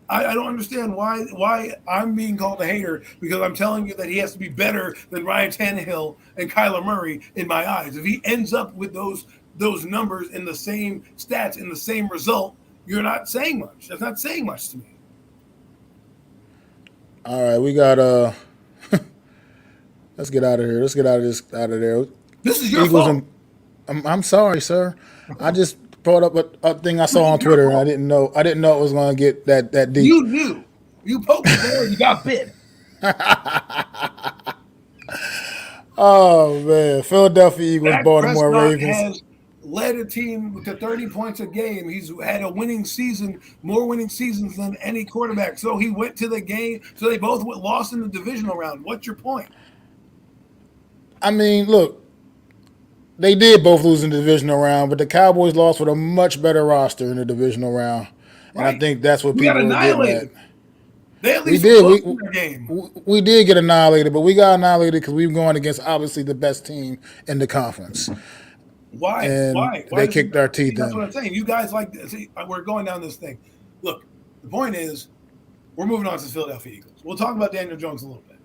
I don't understand why I'm being called a hater, because I'm telling you that he has to be better than Ryan Tannehill and Kyler Murray in my eyes. If he ends up with those numbers in the same stats, in the same result, you're not saying much. That's not saying much to me. All right. We got let's get out of here. Let's get out of there. This is your fault. I'm sorry, sir. I just brought up a thing I saw on Twitter, and I didn't know it was going to get that deep. You knew. You poked the bear, you got bit. Oh man, Philadelphia Eagles, Baltimore Ravens. led a team to 30 points a game. He's had a winning season, more winning seasons than any quarterback. So he went to the game. So they both lost in the divisional round. What's your point? I mean, look, they did both lose in the divisional round, but the Cowboys lost with a much better roster in the divisional round. And I Right. think that's what We got people are getting at. annihilated. They at We least did. were close in their game. We did get annihilated, but we got annihilated because we were going against obviously the best team in the conference, Why? and Why? Why they does it kicked our see, teeth that's what in. I'm saying. You guys we're going down this thing. Look, the point is, we're moving on to the Philadelphia Eagles. We'll talk about Daniel Jones a little bit.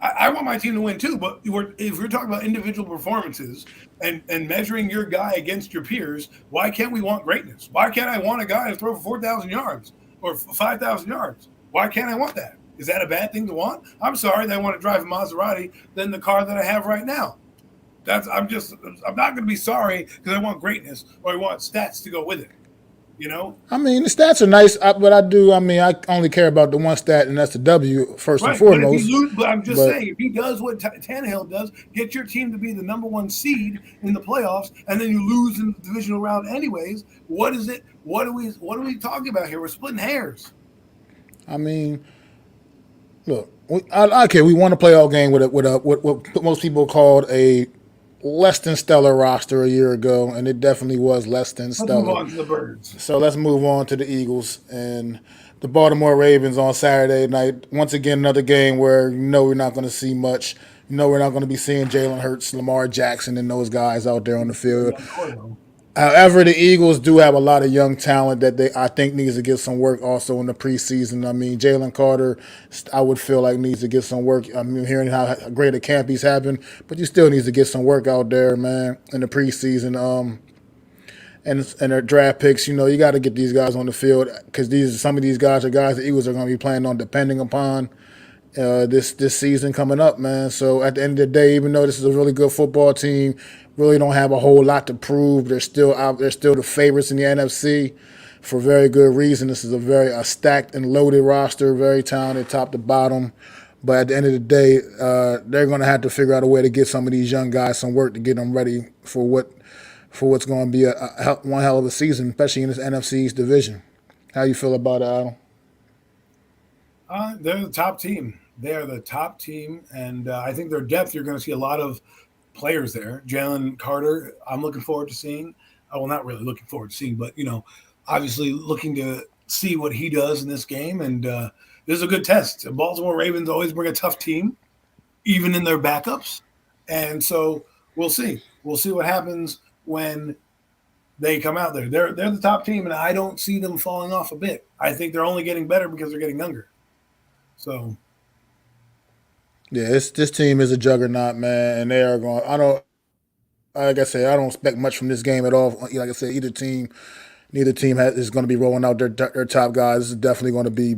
I want my team to win too, but if we're talking about individual performances and measuring your guy against your peers, why can't we want greatness? Why can't I want a guy to throw for 4,000 yards or 5,000 yards? Why can't I want that? Is that a bad thing to want? I'm sorry that I want to drive a Maserati than the car that I have right now. I'm not going to be sorry because I want greatness or I want stats to go with it. You know? I mean, the stats are nice, but I do. I mean, I only care about the one stat, and that's the W first and Right, but if foremost. you lose, but I'm just But saying, if he does what Tannehill does, get your team to be the number one seed in the playoffs, and then you lose in the divisional round anyways, what is it? What are we talking about here? We're splitting hairs. I mean, look, I care. We won a playoff game with what most people called a less than stellar roster a year ago, and it definitely was less than Let's move stellar. on to the birds. So let's move on to the Eagles and the Baltimore Ravens on Saturday night. Once again, another game where we're not going to see much. We're not going to be seeing Jalen Hurts, Lamar Jackson, and those guys out there on the field. However, the Eagles do have a lot of young talent that I think needs to get some work also in the preseason. I mean, Jalen Carter, I would feel like needs to get some work. I mean, hearing how great a camp he's having, but you still needs to get some work out there, man, in the preseason. And their draft picks, you got to get these guys on the field because some of these guys are guys the Eagles are going to be planning on depending upon this season coming up, man. So at the end of the day, even though this is a really good football team, really don't have a whole lot to prove. They're still out. They're still the favorites in the NFC for very good reason. This is a very stacked and loaded roster, very talented top to bottom. But at the end of the day, they're going to have to figure out a way to get some of these young guys some work to get them ready for what's going to be one hell of a season, especially in this NFC East division. How you feel about it, Adam? They're the top team. They are the top team, and I think their depth. You're going to see a lot of players there. Jalen Carter, I'm looking forward to seeing. Well, not really looking forward to seeing, but obviously looking to see what he does in this game. And this is a good test. The Baltimore Ravens always bring a tough team, even in their backups, and so we'll see. We'll see what happens when they come out there. They're the top team, and I don't see them falling off a bit. I think they're only getting better because they're getting younger. So. Yeah, this team is a juggernaut, man, and they are going. Like I said, I don't expect much from this game at all. Like I said, neither team is going to be rolling out their top guys. This is definitely going to be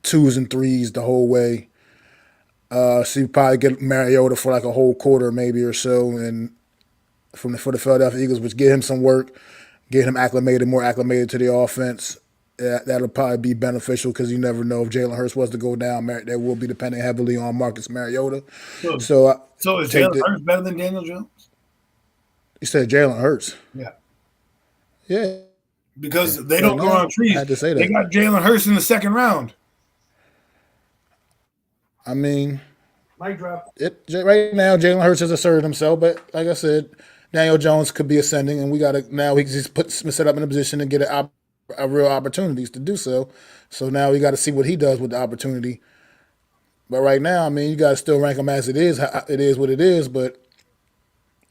twos and threes the whole way. So you probably get Mariota for like a whole quarter, maybe or so, and for the Philadelphia Eagles, which get him some work, get him more acclimated to the offense. That'll probably be beneficial because you never know if Jalen Hurts was to go down. They will be depending heavily on Marcus Mariota. So is Jalen Hurts better than Daniel Jones? You said Jalen Hurts. Yeah. Yeah. Because they don't grow on trees. I had to say that. They got Jalen Hurts in the second round. I mean, mic drop. Right now, Jalen Hurts has asserted himself, but like I said, Daniel Jones could be ascending, and we just set up in a position to get a real opportunities to do so. So now we got to see what he does with the opportunity. But right now, I mean, you got to still rank him as it is. It is what it is, but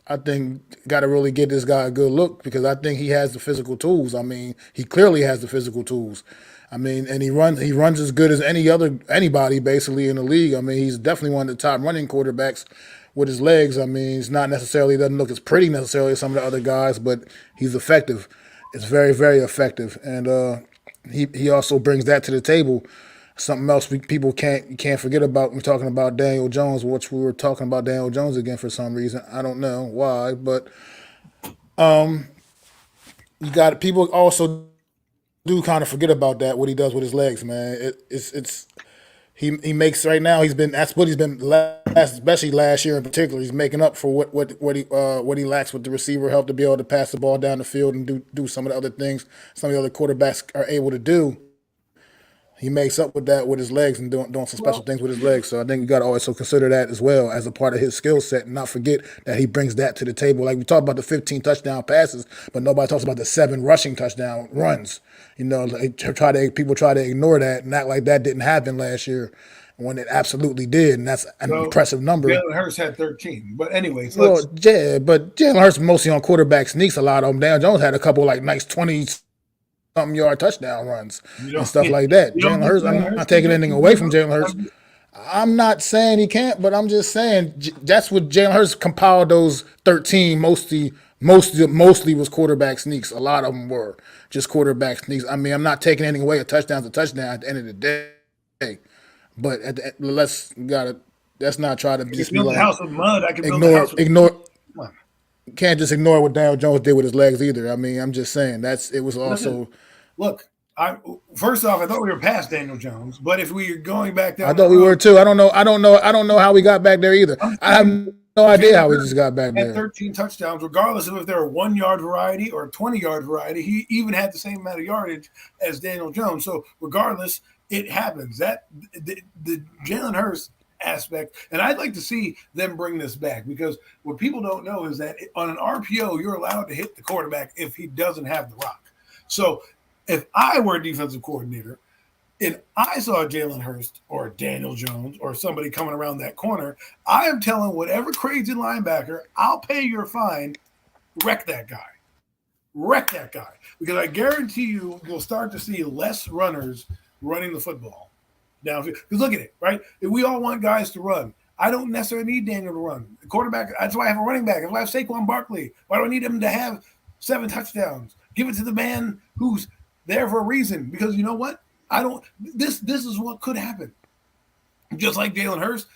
I think got to really get this guy a good look because I think he has the physical tools. I mean, he clearly has the physical tools. I mean, and he runs as good as anybody basically in the league. I mean, he's definitely one of the top running quarterbacks with his legs. I mean, he's not necessarily doesn't look as pretty necessarily as some of the other guys, but he's effective. It's very, very effective, and he also brings that to the table. Something else people can't forget about when we're talking about Daniel Jones, which we were talking about Daniel Jones again for some reason. I don't know why, but you got people also do kind of forget about that what he does with his legs, man. he makes right now. That's what he's been especially last year in particular. He's making up for what he lacks with the receiver help to be able to pass the ball down the field and do some of the other things some of the other quarterbacks are able to do. He makes up with that with his legs and doing some special Well, things with his legs. So I think you got to also consider that as well as a part of his skill set, and not forget that he brings that to the table. Like we talk about the 15 touchdown passes, but nobody talks about the 7 rushing touchdown runs. People try to ignore that and act like that didn't happen last year when it absolutely did, and that's an so impressive number. Jalen Hurts had 13. But anyways, Well, yeah, but Jalen Hurts mostly on quarterback sneaks a lot of them. Dan Jones had a couple like nice 20 something yard touchdown runs and stuff like that. you don't Jalen think Hurts, Jalen I'm Hurts not taking can anything do away from that? Jalen Hurts. I'm not saying he can't, but I'm just saying that's what Jalen Hurts compiled those 13 mostly was quarterback sneaks. A lot of them were just quarterback sneaks. I mean, I'm not taking anything away. A touchdown's a touchdown at the end of the day. But let's not try to I can just be build a like house with mud. I can build a house with ignore. Come on. Can't just ignore what Daniel Jones did with his legs either. I mean, I'm just saying it was also. Look, first off, I thought we were past Daniel Jones, but if we are going back down, I thought we were too. I don't know how we got back there either. I have no idea how we just got back had there. 13 touchdowns, regardless of if they're a 1 yard variety or a 20-yard variety. He even had the same amount of yardage as Daniel Jones. So regardless, it happens. That the Jalen Hurts aspect, and I'd like to see them bring this back, because what people don't know is that on an RPO, you're allowed to hit the quarterback if he doesn't have the rock. So if I were a defensive coordinator and I saw Jalen Hurts or Daniel Jones or somebody coming around that corner, I am telling whatever crazy linebacker, I'll pay your fine, wreck that guy. Wreck that guy. Because I guarantee you'll start to see less runners running the football downfield. Because look at it, right? If we all want guys to run, I don't necessarily need Daniel to run. The quarterback, that's why I have a running back. That's why I have Saquon Barkley. Why do I need him to have 7 touchdowns? Give it to the man who's there for a reason. Because you know what? This is what could happen. Just like Jalen Hurts,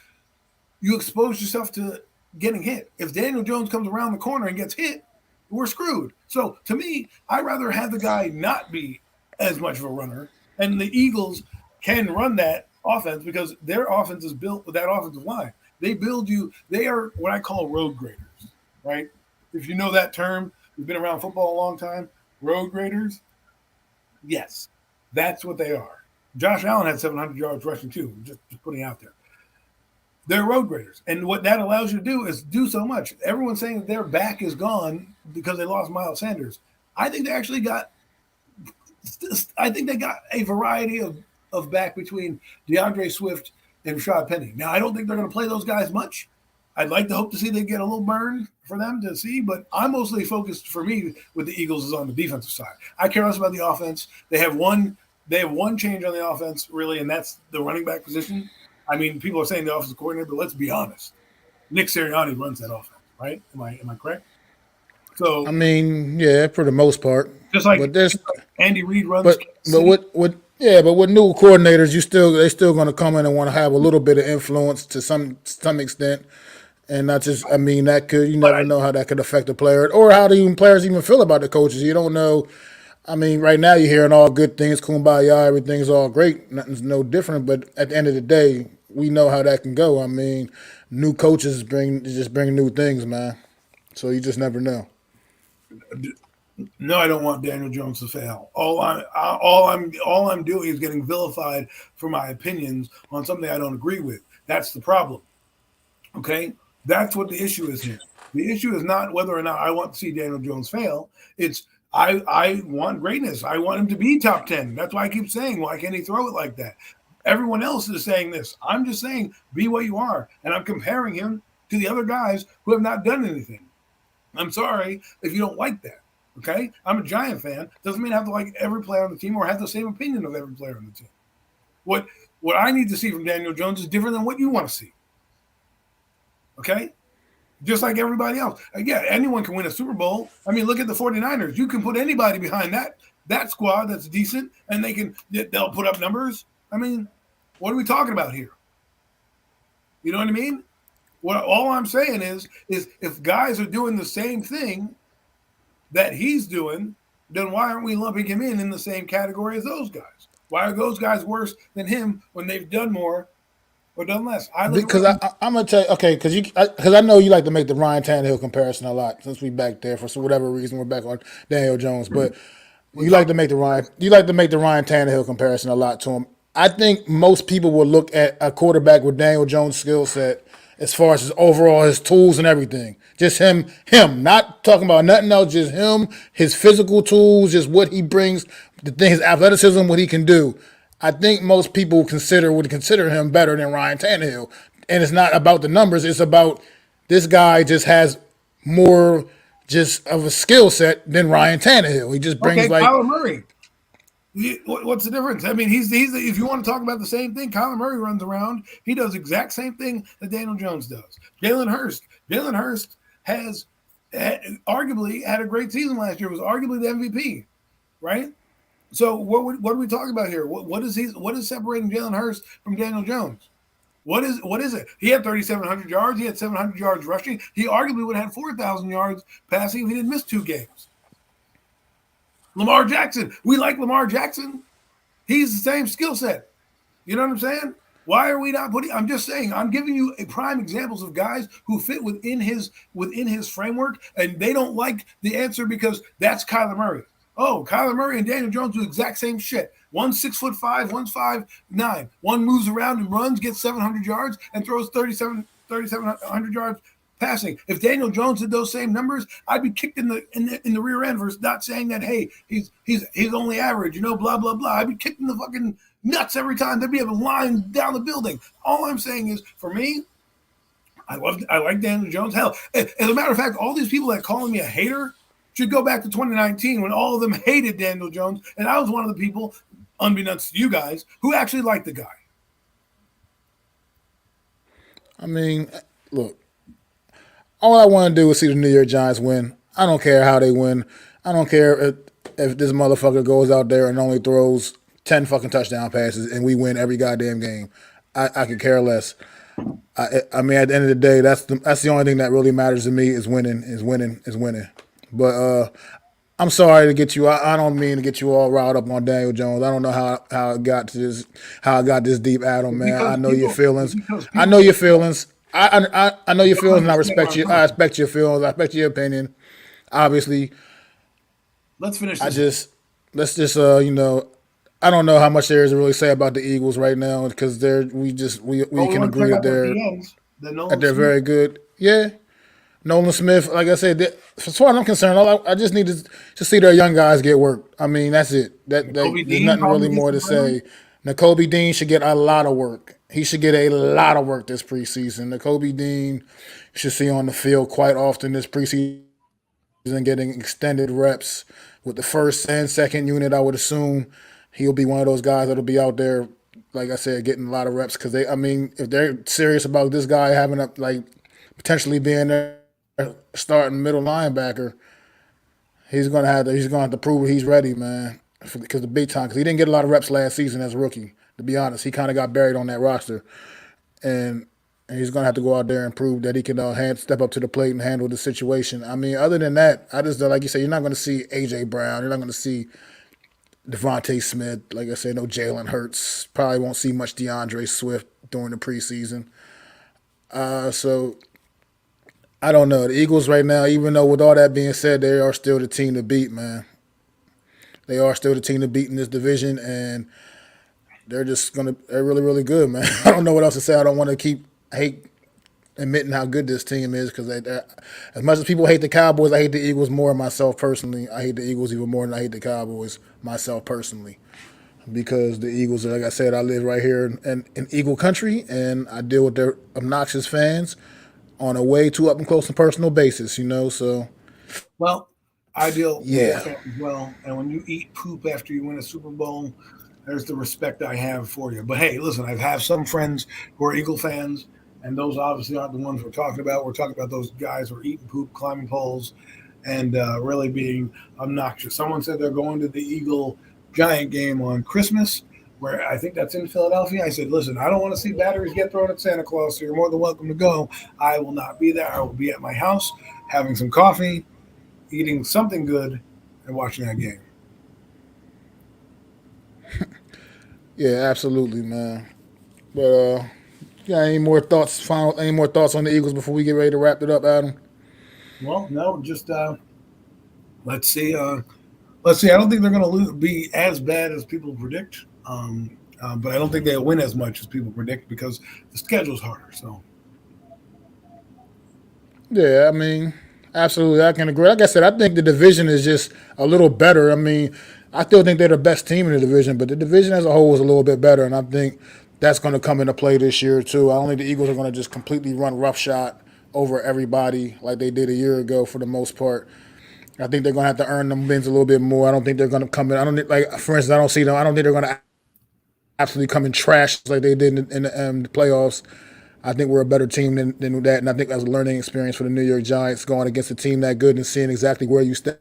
you expose yourself to getting hit. If Daniel Jones comes around the corner and gets hit, we're screwed. So to me, I'd rather have the guy not be as much of a runner. And the Eagles can run that offense because their offense is built with that offensive line. They are what I call road graders, right? If you know that term, you've been around football a long time, road graders, yes, that's what they are. Josh Allen had 700 yards rushing too, just putting it out there. They're road graders. And what that allows you to do is do so much. Everyone's saying that their back is gone because they lost Miles Sanders. I think they got a variety of back between DeAndre Swift and Rashad Penny. Now, I don't think they're going to play those guys much. I'd like to hope to see they get a little burn for them to see, but I'm mostly focused for me with the Eagles is on the defensive side. I care less about the offense. They have one change on the offense, really, and that's the running back position. I mean, people are saying the offensive coordinator, but let's be honest. Nick Sirianni runs that offense, right? Am I correct? So I mean, yeah, for the most part. Just like Andy Reid runs. But with new coordinators, they still going to come in and want to have a little bit of influence to some extent, and not just. I mean, you never know how that could affect a player, or how players even feel about the coaches. You don't know. I mean, right now you're hearing all good things, kumbaya, everything's all great, nothing's no different. But at the end of the day, we know how that can go. I mean, new coaches bring new things, man. So you just never know. No, I don't want Daniel Jones to fail. All I'm doing is getting vilified for my opinions on something I don't agree with. That's the problem. Okay? That's what the issue is here. The issue is not whether or not I want to see Daniel Jones fail. It's I want greatness. I want him to be top 10. That's why I keep saying, why can't he throw it like that? Everyone else is saying this. I'm just saying, be what you are. And I'm comparing him to the other guys who have not done anything. I'm sorry if you don't like that. Okay? I'm a Giant fan. Doesn't mean I have to like every player on the team or have the same opinion of every player on the team. What I need to see from Daniel Jones is different than what you want to see. Okay? Just like everybody else. Yeah, anyone can win a Super Bowl. I mean, look at the 49ers. You can put anybody behind that squad that's decent, and they'll put up numbers. I mean, what are we talking about here? You know what I mean? All I'm saying is if guys are doing the same thing that he's doing, then why aren't we lumping him in the same category as those guys? Why are those guys worse than him when they've done more or done less? I look Because around. I'm gonna tell you, okay, because I know you like to make the Ryan Tannehill comparison a lot since we back there for whatever reason we're back on Daniel Jones, but We talked. You like to make the Ryan Tannehill comparison a lot to him. I think most people will look at a quarterback with Daniel Jones' skill set as far as his overall his tools and everything. Just him, not talking about nothing else. Just him, his physical tools, just what he brings, his athleticism, what he can do. I think most people would consider him better than Ryan Tannehill, and it's not about the numbers. It's about this guy just has more just of a skill set than Ryan Tannehill. He just brings Okay, like Kyler Murray. What's the difference? I mean, he's if you want to talk about the same thing, Kyler Murray runs around. He does the exact same thing that Daniel Jones does. Jalen Hurst has arguably had a great season last year. Was arguably the MVP, right? So what are we talking about here? What is separating Jalen Hurst from Daniel Jones? What is it? He had 3,700 yards. He had 700 yards rushing. He arguably would have had 4,000 yards passing if he didn't miss 2 games. Lamar Jackson. We like Lamar Jackson. He's the same skill set. You know what I'm saying? Why are we not putting? I'm just saying. I'm giving you prime examples of guys who fit within his framework, and they don't like the answer because that's Kyler Murray. Oh, Kyler Murray and Daniel Jones do the exact same shit. One's 6'5", one's 5'9". One moves around and runs, gets 700 yards, and throws 3,700 yards passing. If Daniel Jones did those same numbers, I'd be kicked in the rear end for not saying that. Hey, he's only average, blah blah blah. I'd be kicked in the fucking nuts every time. There'd be a line down the building. All I'm saying is, for me, I like Daniel Jones. Hell, as a matter of fact, all these people that calling me a hater should go back to 2019 when all of them hated Daniel Jones, and I was one of the people, unbeknownst to you guys, who actually liked the guy. I mean, look, all I want to do is see the New York Giants win. I don't care how they win. I don't care if this motherfucker goes out there and only throws 10 fucking touchdown passes and we win every goddamn game. I could care less. I mean, at the end of the day, that's the only thing that really matters to me is winning. But I'm sorry to get you. I don't mean to get you all riled up on Daniel Jones. I don't know how it got to this deep, Adam. Man, I know your feelings. I know your feelings. I know your feelings, and I respect you. I respect your feelings. I respect your opinion. Obviously, let's finish this. Let's just I don't know how much there is to really say about the Eagles right now because we can agree that they're very good. Yeah. Nolan Smith, like I said, as far as I'm concerned, I just need to see their young guys get work. I mean, that's it. There's nothing really more to say. Nakobe Dean should get a lot of work. He should get a lot of work this preseason. Nakobe Dean should see on the field quite often this preseason, getting extended reps with the first and second unit. I would assume he'll be one of those guys that'll be out there, like I said, getting a lot of reps because if they're serious about this guy having potentially being there starting middle linebacker, he's gonna have to prove he's ready, man. Because the big time, because he didn't get a lot of reps last season as a rookie. To be honest, he kind of got buried on that roster, and he's gonna have to go out there and prove that he can step up to the plate and handle the situation. I mean, other than that, I just like you said, you're not gonna see AJ Brown, you're not gonna see Devontae Smith. Like I said, no Jalen Hurts. Probably won't see much DeAndre Swift during the preseason. So I don't know. The Eagles right now, even though with all that being said, they are still the team to beat, man. They are still the team to beat in this division, and they're really, really good, man. I don't know what else to say. I don't want to hate admitting how good this team is because as much as people hate the Cowboys, I hate the Eagles more myself personally. I hate the Eagles even more than I hate the Cowboys myself personally because the Eagles, like I said, I live right here in Eagle country, and I deal with their obnoxious fans on a way too up and close and personal basis, so. Well, I deal with fans as well, and when you eat poop after you win a Super Bowl, there's the respect I have for you. But hey, listen, I have some friends who are Eagle fans, and those obviously aren't the ones we're talking about. We're talking about those guys who are eating poop, climbing poles, and really being obnoxious. Someone said they're going to the Eagle Giant game on Christmas, where I think that's in Philadelphia. I said, listen, I don't want to see batteries get thrown at Santa Claus, so you're more than welcome to go. I will not be there. I will be at my house having some coffee, eating something good, and watching that game. Yeah, absolutely, man. But got any more thoughts? Any more thoughts on the Eagles before we get ready to wrap it up, Adam? Well, no, just let's see. Let's see. I don't think they're going to be as bad as people predict, but I don't think they'll win as much as people predict because the schedule's harder. So, Yeah, I mean, absolutely, I can agree. Like I said, I think the division is just a little better. I mean, I still think they're the best team in the division, but the division as a whole is a little bit better, and I think that's going to come into play this year too. I don't think the Eagles are going to just completely run roughshod over everybody like they did a year ago for the most part. I think they're going to have to earn them wins a little bit more. I don't think they're going to come in. I don't like, for instance, I don't see them. I don't think they're going to absolutely come in trash like they did in the playoffs. I think we're a better team than that, and I think that's a learning experience for the New York Giants going against a team that good and seeing exactly where you stacked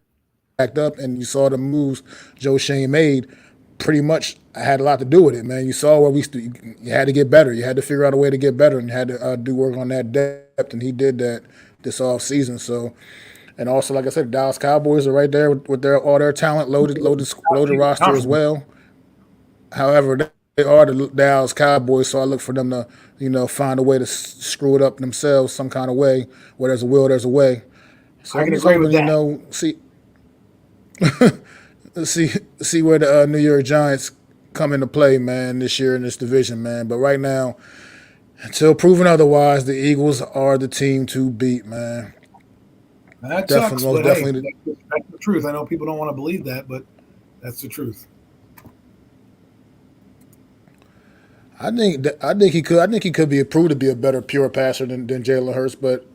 up, and you saw the moves Joe Shane made. Pretty much had a lot to do with it, man. You saw where you had to get better. You had to figure out a way to get better, and you had to do work on that depth, and he did that this off season. So, and also, like I said, Dallas Cowboys are right there with all their talent, loaded roster as well. However, they are the Dallas Cowboys, so I look for them to, find a way to screw it up themselves some kind of way. Where there's a will, there's a way. So I'm just hoping, see where the New York Giants come into play, man, this year in this division, man. But right now, until proven otherwise, the Eagles are the team to beat, man. That sucks, but definitely that's the truth. I know people don't want to believe that, but that's the truth. I think he could be approved to be a better pure passer than Jalen Hurts, but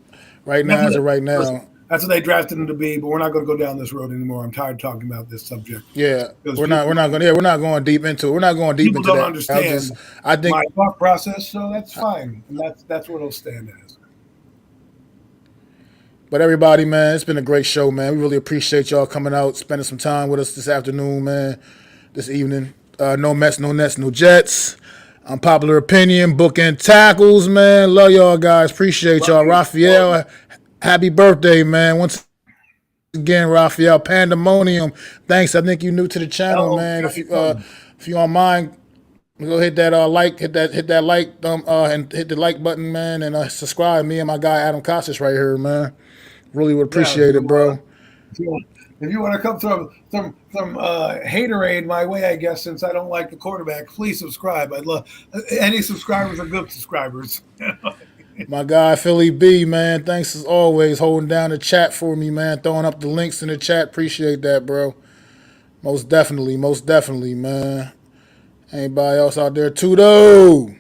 right now, as of right now, that's what they drafted him to be. But we're not going to go down this road anymore. I'm tired of talking about this subject. Yeah, we're not going deep into it. We're not going deep into that. People don't understand I think my thought process, so that's fine, and that's what it'll stand as. But everybody, man, it's been a great show, man. We really appreciate y'all coming out, spending some time with us this afternoon, man, this evening. No Mets, no Nets, no Jets. Unpopular opinion, bookend tackles, man. Love y'all guys. Appreciate y'all. Raphael, happy birthday, man. Once again, Raphael, Pandemonium. Thanks. I think you're new to the channel, man. If you don't mind, go hit that hit that like and hit the like button, man, and subscribe. Me and my guy Adam Costas right here, man. Really would appreciate it, bro. If you want to come throw some haterade my way, I guess, since I don't like the quarterback, please subscribe. I'd love any subscribers are good subscribers. My guy Philly B, man, thanks as always holding down the chat for me, man, throwing up the links in the chat. Appreciate that, bro. Most definitely, man. Anybody else out there? Tudo.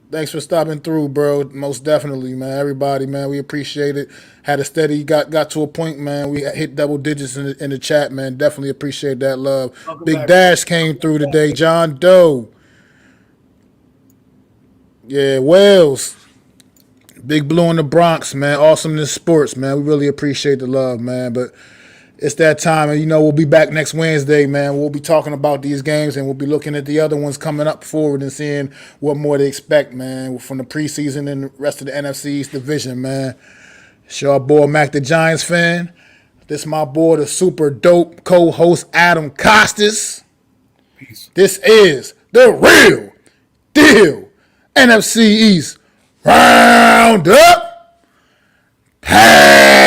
Thanks for stopping through, bro. Most definitely, man. Everybody, man, we appreciate it. Had a steady, got to a point, man. We hit double digits in the chat, man. Definitely appreciate that love. Welcome Big back. Dash came through today. John Doe. Yeah, Wales. Big Blue in the Bronx, man. Awesomeness Sports, man. We really appreciate the love, man. But it's that time, and we'll be back next Wednesday, man. We'll be talking about these games, and we'll be looking at the other ones coming up forward and seeing what more to expect, man, from the preseason and the rest of the NFC East division, man. It's your boy, Mac the Giants fan. This is my boy, the super dope co-host, Adam Costas. Peace. This is the real deal NFC East Roundup. Hey!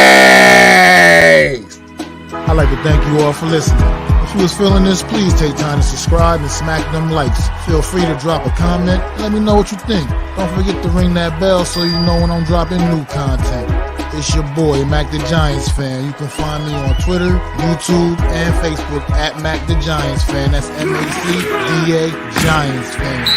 I'd like to thank you all for listening. If you was feeling this, please take time to subscribe and smack them likes. Feel free to drop a comment. Let me know what you think. Don't forget to ring that bell so you know when I'm dropping new content. It's your boy, Mac the Giants fan. You can find me on Twitter, YouTube, and Facebook at Mac the Giants fan. That's MACDA Giants fan.